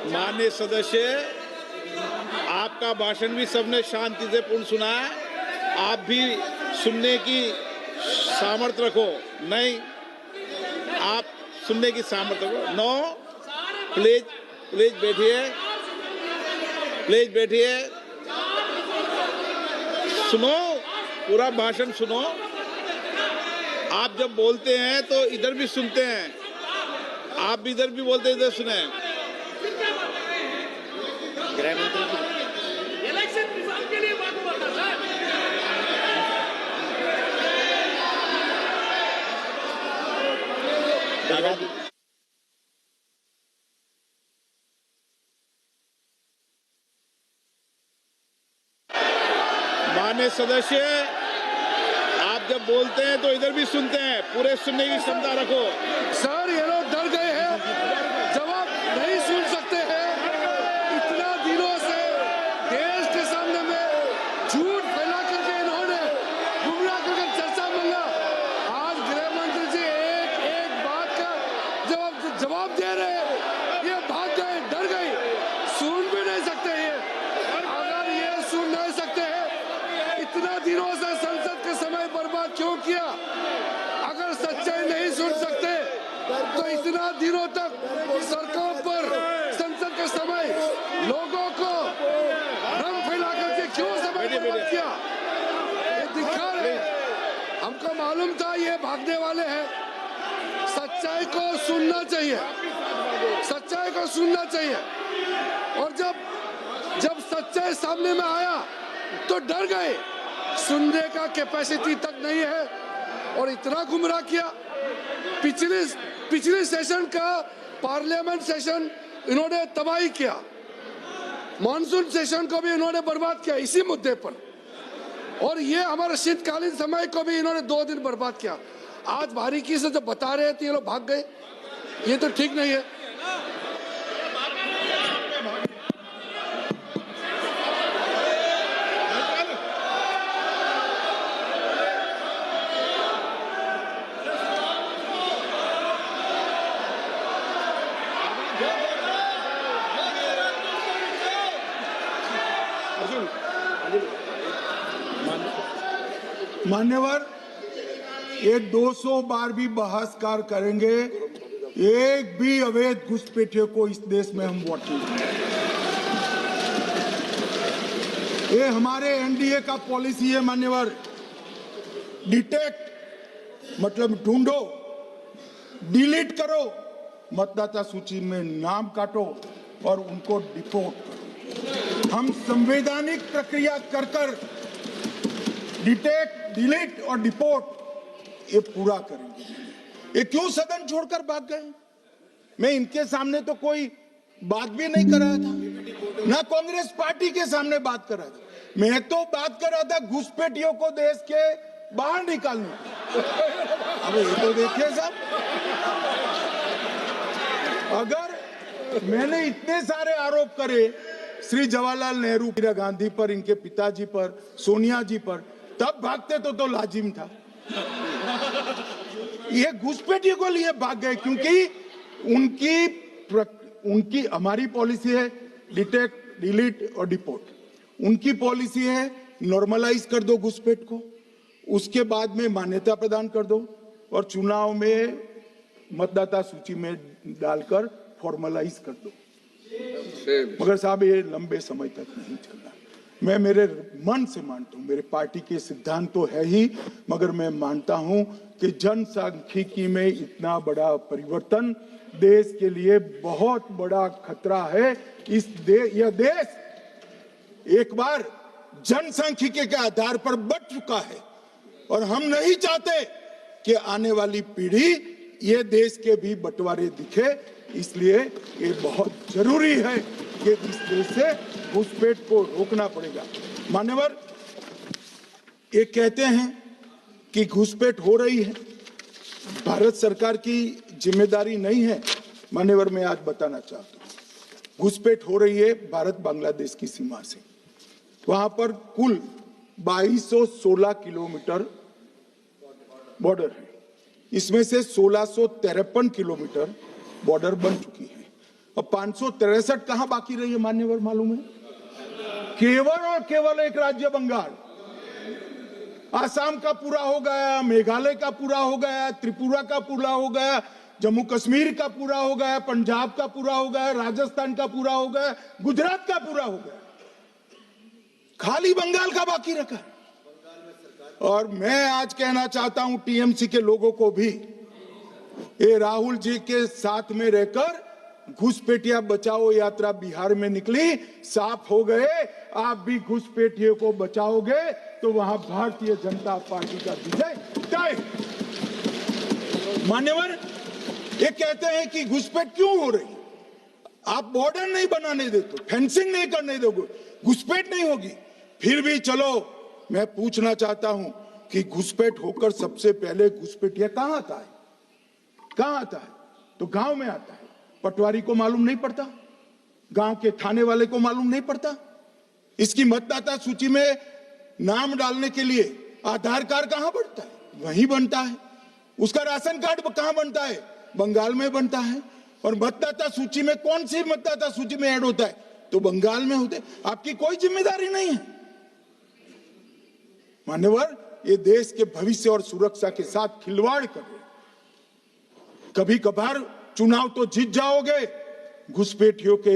माननीय सदस्य, आपका भाषण भी सबने शांति से पूर्ण सुना है। आप भी सुनने की सामर्थ्य रखो। नहीं, आप सुनने की सामर्थ्य रखो। नो, प्लीज बैठिए, सुनो, पूरा भाषण सुनो। आप जब बोलते हैं तो इधर भी सुनते हैं, आप भी इधर भी बोलते हैं, इधर सुने। इलेक्शन रिजल्ट के लिए बात बोलता सर। माननीय सदस्य, आप जब बोलते हैं तो इधर भी सुनते हैं, पूरे सुनने की क्षमता रखो। सर, ये लोग डर गए हैं, जवाब नहीं सुन सकते हैं। इतना दिनों से देश के सामने में झूठ फैला करके इन्होंने गुमराह करके चर्चा मंगा। आज गृह मंत्री जी एक बात का जवाब दे रहे हैं, ये भाग गए, डर गए, सुन भी नहीं सकते ये। अगर ये सुन नहीं सकते हैं, इतना दिनों से संसद के समय बर्बाद क्यों किया? अगर सच्चाई नहीं सुन सकते तो इतना दिनों तक सरकार पर संसद के समय लोगों को रंग फैला करके क्यों समय बर्बाद किया? ये दिखा रहे। हमको मालूम था ये भागने वाले हैं। सच्चाई को सुनना चाहिए, सच्चाई को सुनना चाहिए। और जब सच्चाई सामने में आया तो डर गए, सुनने का कैपेसिटी तक नहीं है और इतना गुमराह किया। पिछले सेशन का पार्लियामेंट सेशन इन्होंने तबाही किया, मॉनसून सेशन को भी इन्होंने बर्बाद किया इसी मुद्दे पर, और ये हमारे शीतकालीन समय को भी इन्होंने 2 दिन बर्बाद किया। आज बारीकी से जब बता रहे थे ये लोग भाग गए, ये तो ठीक नहीं है। मान्यवर, ये 200 बार भी बहसकार करेंगे, एक भी अवैध घुसपैठियों को इस देश में हम वोट नहीं देंगे। ये हमारे एनडीए का पॉलिसी है मान्यवर। डिटेक्ट मतलब ढूंढो, डिलीट करो, मतदाता सूची में नाम काटो और उनको डिपोर्ट करो। हम संवैधानिक प्रक्रिया कर कर डिटेक्ट, डिलीट और डिपोर्ट ये पूरा करेंगे। ये क्यों सदन छोड़कर भाग गए? मैं इनके सामने तो कोई बात भी नहीं कर रहा था, ना कांग्रेस पार्टी के सामने बात कर रहा था। मैं तो बात कर रहा था घुसपैठियों को देश के बाहर निकालने। अब ये तो देखिए साहब, अगर मैंने इतने सारे आरोप करे श्री जवाहरलाल नेहरू, इंदिरा गांधी पर, इनके पिताजी पर, सोनिया जी पर, तब भागते तो लाजिम था। ये घुसपैठियों को लिए भाग गए क्योंकि उनकी हमारी पॉलिसी है डिटेक्ट, डिलीट और डिपोर्ट। उनकी पॉलिसी है नॉर्मलाइज कर दो घुसपैठ को, उसके बाद में मान्यता प्रदान कर दो और चुनाव में मतदाता सूची में डालकर फॉर्मलाइज कर दो। मगर साहब ये लंबे समय तक नहीं चलना। मैं मेरे मन से मानता हूं, मेरे पार्टी के सिद्धांत तो है ही, मगर मैं मानता हूं कि जनसांख्यिकी में इतना बड़ा परिवर्तन देश के लिए बहुत बड़ा खतरा है। यह देश एक बार जनसांख्यिकी के आधार पर बढ़ चुका है और हम नहीं चाहते कि आने वाली पीढ़ी ये देश के भी बंटवारे दिखे। इसलिए ये बहुत जरूरी है कि इस देश से घुसपैठ को रोकना पड़ेगा। मान्यवर, ये कहते हैं कि घुसपैठ हो रही है, भारत सरकार की जिम्मेदारी नहीं है। मान्यवर, मैं आज बताना चाहता हूं, घुसपैठ हो रही है भारत बांग्लादेश की सीमा से। वहां पर कुल 2216 किलोमीटर बॉर्डर है, इसमें से 1653 किलोमीटर बॉर्डर बन चुकी है और 563 कहां बाकी रही है मान्यवर मालूम है? केवल और केवल एक राज्य बंगाल। आसाम का पूरा हो गया, मेघालय का पूरा हो गया, त्रिपुरा का पूरा हो गया, जम्मू कश्मीर का पूरा हो गया, पंजाब का पूरा हो गया, राजस्थान का पूरा हो गया, गुजरात का पूरा हो गया, खाली बंगाल का बाकी रखा। और मैं आज कहना चाहता हूं टीएमसी के लोगों को भी, ये राहुल जी के साथ में रहकर घुसपैठिया बचाओ यात्रा बिहार में निकली, साफ हो गए। आप भी घुसपैठियों को बचाओगे तो वहां भारतीय जनता पार्टी का विजय तय। मान्यवर, ये कहते हैं कि घुसपैठ क्यों हो रही? आप बॉर्डर नहीं बनाने देते, फेंसिंग नहीं करने दोगे, घुसपैठ नहीं होगी। फिर भी चलो, मैं पूछना चाहता हूं कि घुसपैठ होकर सबसे पहले घुसपैठिया कहां आता है? कहां आता है? तो गांव में आता है। पटवारी को मालूम नहीं पड़ता, गांव के थाने वाले को मालूम नहीं पड़ता। इसकी मतदाता सूची में नाम डालने के लिए आधार कार्ड कहां बनता है? वहीं बनता है। उसका राशन कार्ड कहां बनता है? बंगाल में बनता है। और मतदाता सूची में कौन सी मतदाता सूची में ऐड होता है? तो बंगाल में होते। आपकी कोई जिम्मेदारी नहीं है। मान्यवर, ये देश के भविष्य और सुरक्षा के साथ खिलवाड़ कर रहे। कभी कभार चुनाव तो जीत जाओगे घुसपैठियों के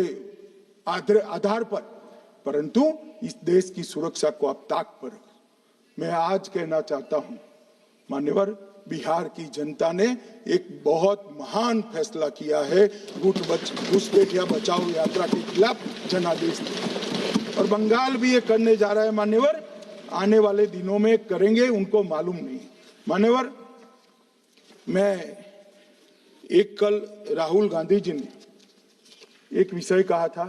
आधार पर, परंतु इस देश की सुरक्षा को आप ताक पर रखो। मैं आज कहना चाहता हूं मान्यवर, बिहार की जनता ने एक बहुत महान फैसला किया है घुसपैठिया बचाओ यात्रा के खिलाफ जनादेश दिया। और बंगाल भी ये करने जा रहा है मान्यवर, आने वाले दिनों में करेंगे, उनको मालूम नहीं। मान्यवर, मैं एक कल राहुल गांधी जी ने एक विषय कहा था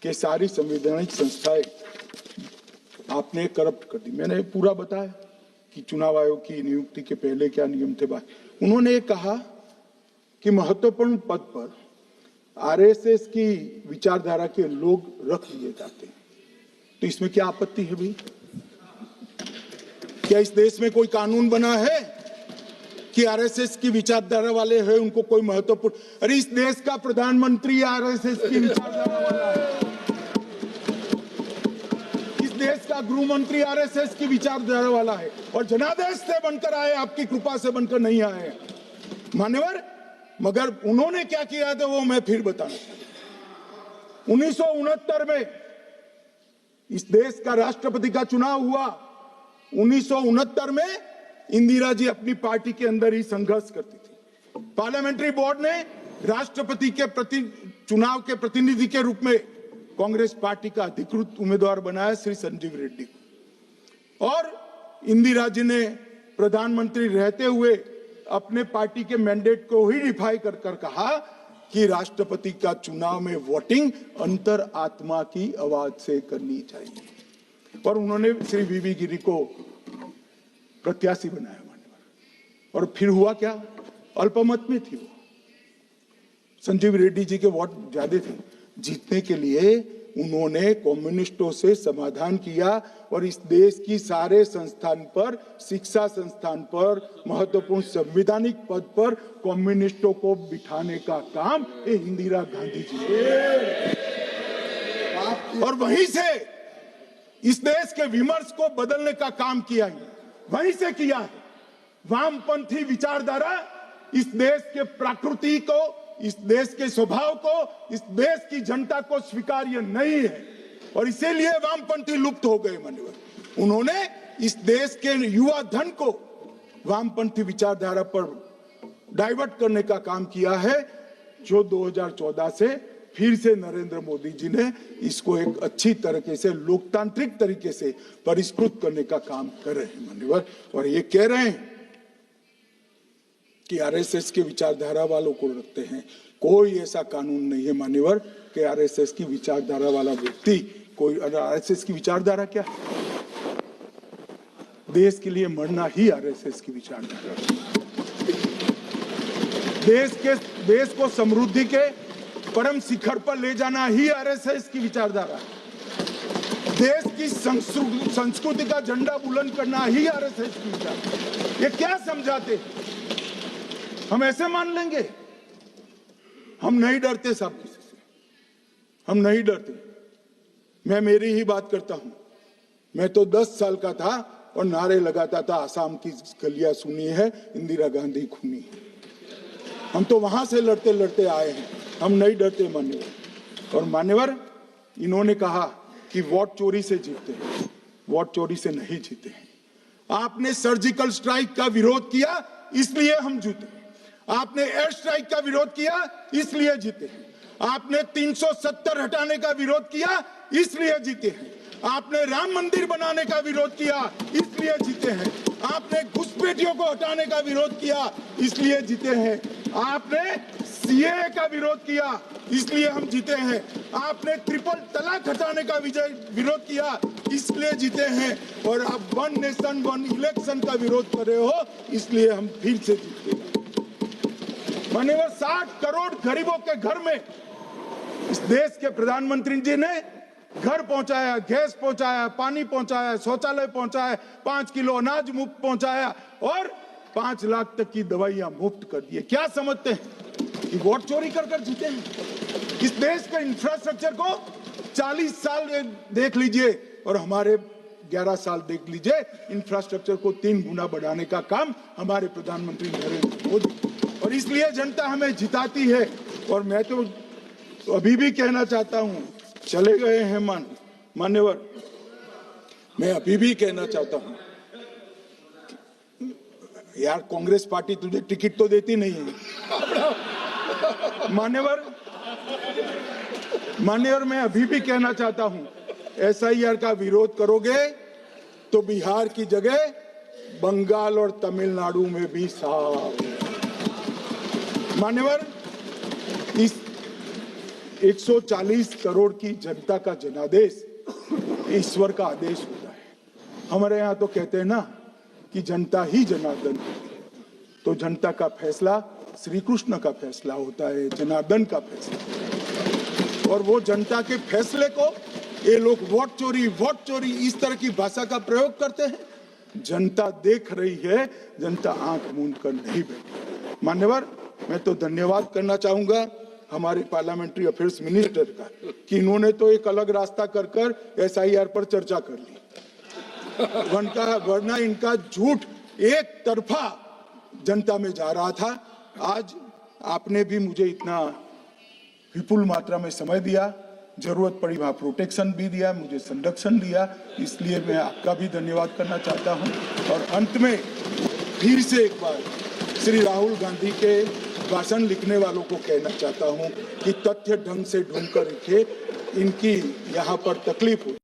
कि सारी संवैधानिक संस्थाएं आपने करप्ट कर दी। मैंने पूरा बताया कि चुनाव आयोग की नियुक्ति के पहले क्या नियम थे। उन्होंने कहा कि महत्वपूर्ण पद पर आरएसएस की विचारधारा के लोग रख लिए जाते हैं, तो इसमें क्या आपत्ति है भाई? क्या इस देश में कोई कानून बना है कि आरएसएस की विचारधारा वाले हैं उनको कोई महत्वपूर्ण? अरे इस देश का प्रधानमंत्री आरएसएस की विचारधारा वाला है, इस देश का गृह मंत्री आरएसएस की विचारधारा वाला है, और जनादेश से बनकर आए, आपकी कृपा से बनकर नहीं आए मान्यवर। मगर उन्होंने क्या किया था वो मैं फिर बताना चाहता हूं। 1969 में इस देश का राष्ट्रपति का चुनाव हुआ। 1969 में इंदिरा जी अपनी पार्टी के अंदर ही संघर्ष करती थी। पार्लियामेंट्री बोर्ड ने राष्ट्रपति के चुनाव के प्रतिनिधि के रूप में कांग्रेस पार्टी का अधिकृत उम्मीदवार बनाया श्री संजीव रेड्डी को, और इंदिरा जी ने प्रधानमंत्री रहते हुए अपने पार्टी के मैंडेट को ही डिफाई कर कहा कि राष्ट्रपति का चुनाव में वोटिंग अंतर आत्मा की आवाज से करनी चाहिए, और उन्होंने श्री वीवी गिरी को प्रत्याशी बनाया मान्यवर। और फिर हुआ क्या? अल्पमत में थी वो, संजीव रेड्डी जी के वोट ज्यादा थे। जीतने के लिए उन्होंने कम्युनिस्टों से समाधान किया, और इस देश की सारे संस्थान पर, शिक्षा संस्थान पर, महत्वपूर्ण संवैधानिक पद पर कम्युनिस्टों को बिठाने का काम इंदिरा गांधी जी ने, और वहीं से इस देश के विमर्श को बदलने का काम किया है, वहीं से किया है। वामपंथी विचारधारा इस देश के प्रकृति को, इस देश के स्वभाव को, इस देश की जनता को स्वीकार्य नहीं है, और इसीलिए वामपंथी लुप्त हो गए मान्यवर। उन्होंने इस देश के युवा धन को वामपंथी विचारधारा पर डाइवर्ट करने का काम किया है, जो 2014 से फिर से नरेंद्र मोदी जी ने इसको एक अच्छी तरीके से, लोकतांत्रिक तरीके से परिष्कृत करने का काम कर रहे हैं मान्यवर। और ये कह रहे हैं कि आरएसएस की विचारधारा वालों को रखते हैं। कोई ऐसा कानून नहीं है मान्यवर कि आरएसएस की विचारधारा वाला व्यक्ति कोई, आरएसएस की विचारधारा क्या है? देश के लिए मरना ही आरएसएस की विचारधारा है। देश को समृद्धि के परम शिखर पर ले जाना ही आरएसएस की विचारधारा है। देश की संस्कृति का झंडा बुलंद करना ही आरएसएस की विचारधारा। ये क्या समझाते? हम ऐसे मान लेंगे? हम नहीं डरते साहब किसी से, हम नहीं डरते। मैं मेरी ही बात करता हूं। मैं तो 10 साल का था और नारे लगाता था, आसाम की गलियां सुनी है, इंदिरा गांधी खूनी है। हम तो वहां से लड़ते लड़ते आए हैं, हम नहीं डरते मान्यवर। और मान्यवर, इन्होंने कहा कि वोट चोरी से जीतते हैं, वोट चोरी से नहीं जीते हैं। आपने सर्जिकल स्ट्राइक का विरोध किया, इसलिए हम जीते। आपने एयर स्ट्राइक का विरोध किया, इसलिए जीते हैं। आपने 370 हटाने का विरोध किया, इसलिए जीते हैं। आपने राम मंदिर बनाने का विरोध किया, इसलिए जीते हैं। आपने घुसपैठियों को हटाने का विरोध किया, इसलिए जीते हैं। आपने सीएए का विरोध किया, इसलिए हम जीते हैं। आपने ट्रिपल तलाक हटाने का विरोध किया, इसलिए जीते हैं। और आप 1 नेशन 1 इलेक्शन का विरोध कर रहे हो, इसलिए हम फिर से जीते हैं। माननीय 60 करोड़ गरीबों के घर में इस देश के प्रधानमंत्री जी ने घर पहुंचाया, गैस पहुंचाया, पानी पहुंचाया, शौचालय पहुंचाया, 5 किलो अनाज मुफ्त पहुंचाया, और 5 लाख तक की दवाइयां मुफ्त कर दी। क्या समझते हैं कि वोट चोरी कर कर जीते हैं? इस देश के इंफ्रास्ट्रक्चर को 40 साल देख लीजिए और हमारे 11 साल देख लीजिए, इंफ्रास्ट्रक्चर को 3 गुना बढ़ाने का काम हमारे प्रधानमंत्री नरेंद्र मोदी, और इसलिए जनता हमें जिताती है। और मैं तो अभी भी कहना चाहता हूं, चले गए हैं मान्यवर, मैं अभी भी कहना चाहता हूं, यार कांग्रेस पार्टी तुझे टिकट तो देती नहीं है मान्यवर। मैं अभी भी कहना चाहता हूं, एसआईआर का विरोध करोगे तो बिहार की जगह बंगाल और तमिलनाडु में भी साफ। मान्यवर, इस 140 करोड़ की जनता का जनादेश ईश्वर का आदेश होता है। हमारे यहाँ तो कहते हैं ना कि जनता ही जनार्दन है। तो जनता का फैसला श्री कृष्ण का फैसला होता है, जनार्दन का फैसला। और वो जनता के फैसले को ये लोग वोट चोरी इस तरह की भाषा का प्रयोग करते हैं। जनता देख रही है, जनता आंख मूंद कर नहीं बैठी। मान्यवर, मैं तो धन्यवाद करना चाहूंगा हमारे पार्लियामेंट्री अफेयर्स मिनिस्टर का कि इन्होंने तो एक अलग रास्ता कर SIR पर चर्चा कर ली, वरना इनका झूठ एक तरफा जनता में जा रहा था। आज आपने भी मुझे इतना विपुल मात्रा में समय दिया, जरूरत पड़ी वहां प्रोटेक्शन भी दिया, मुझे संरक्षण दिया, इसलिए मैं आपका भी धन्यवाद करना चाहता हूं। और अंत में फिर से एक बार श्री राहुल गांधी के भाषण लिखने वालों को कहना चाहता हूं कि तथ्य ढंग से ढूंढ कर लिखे, इनकी यहाँ पर तकलीफ हो।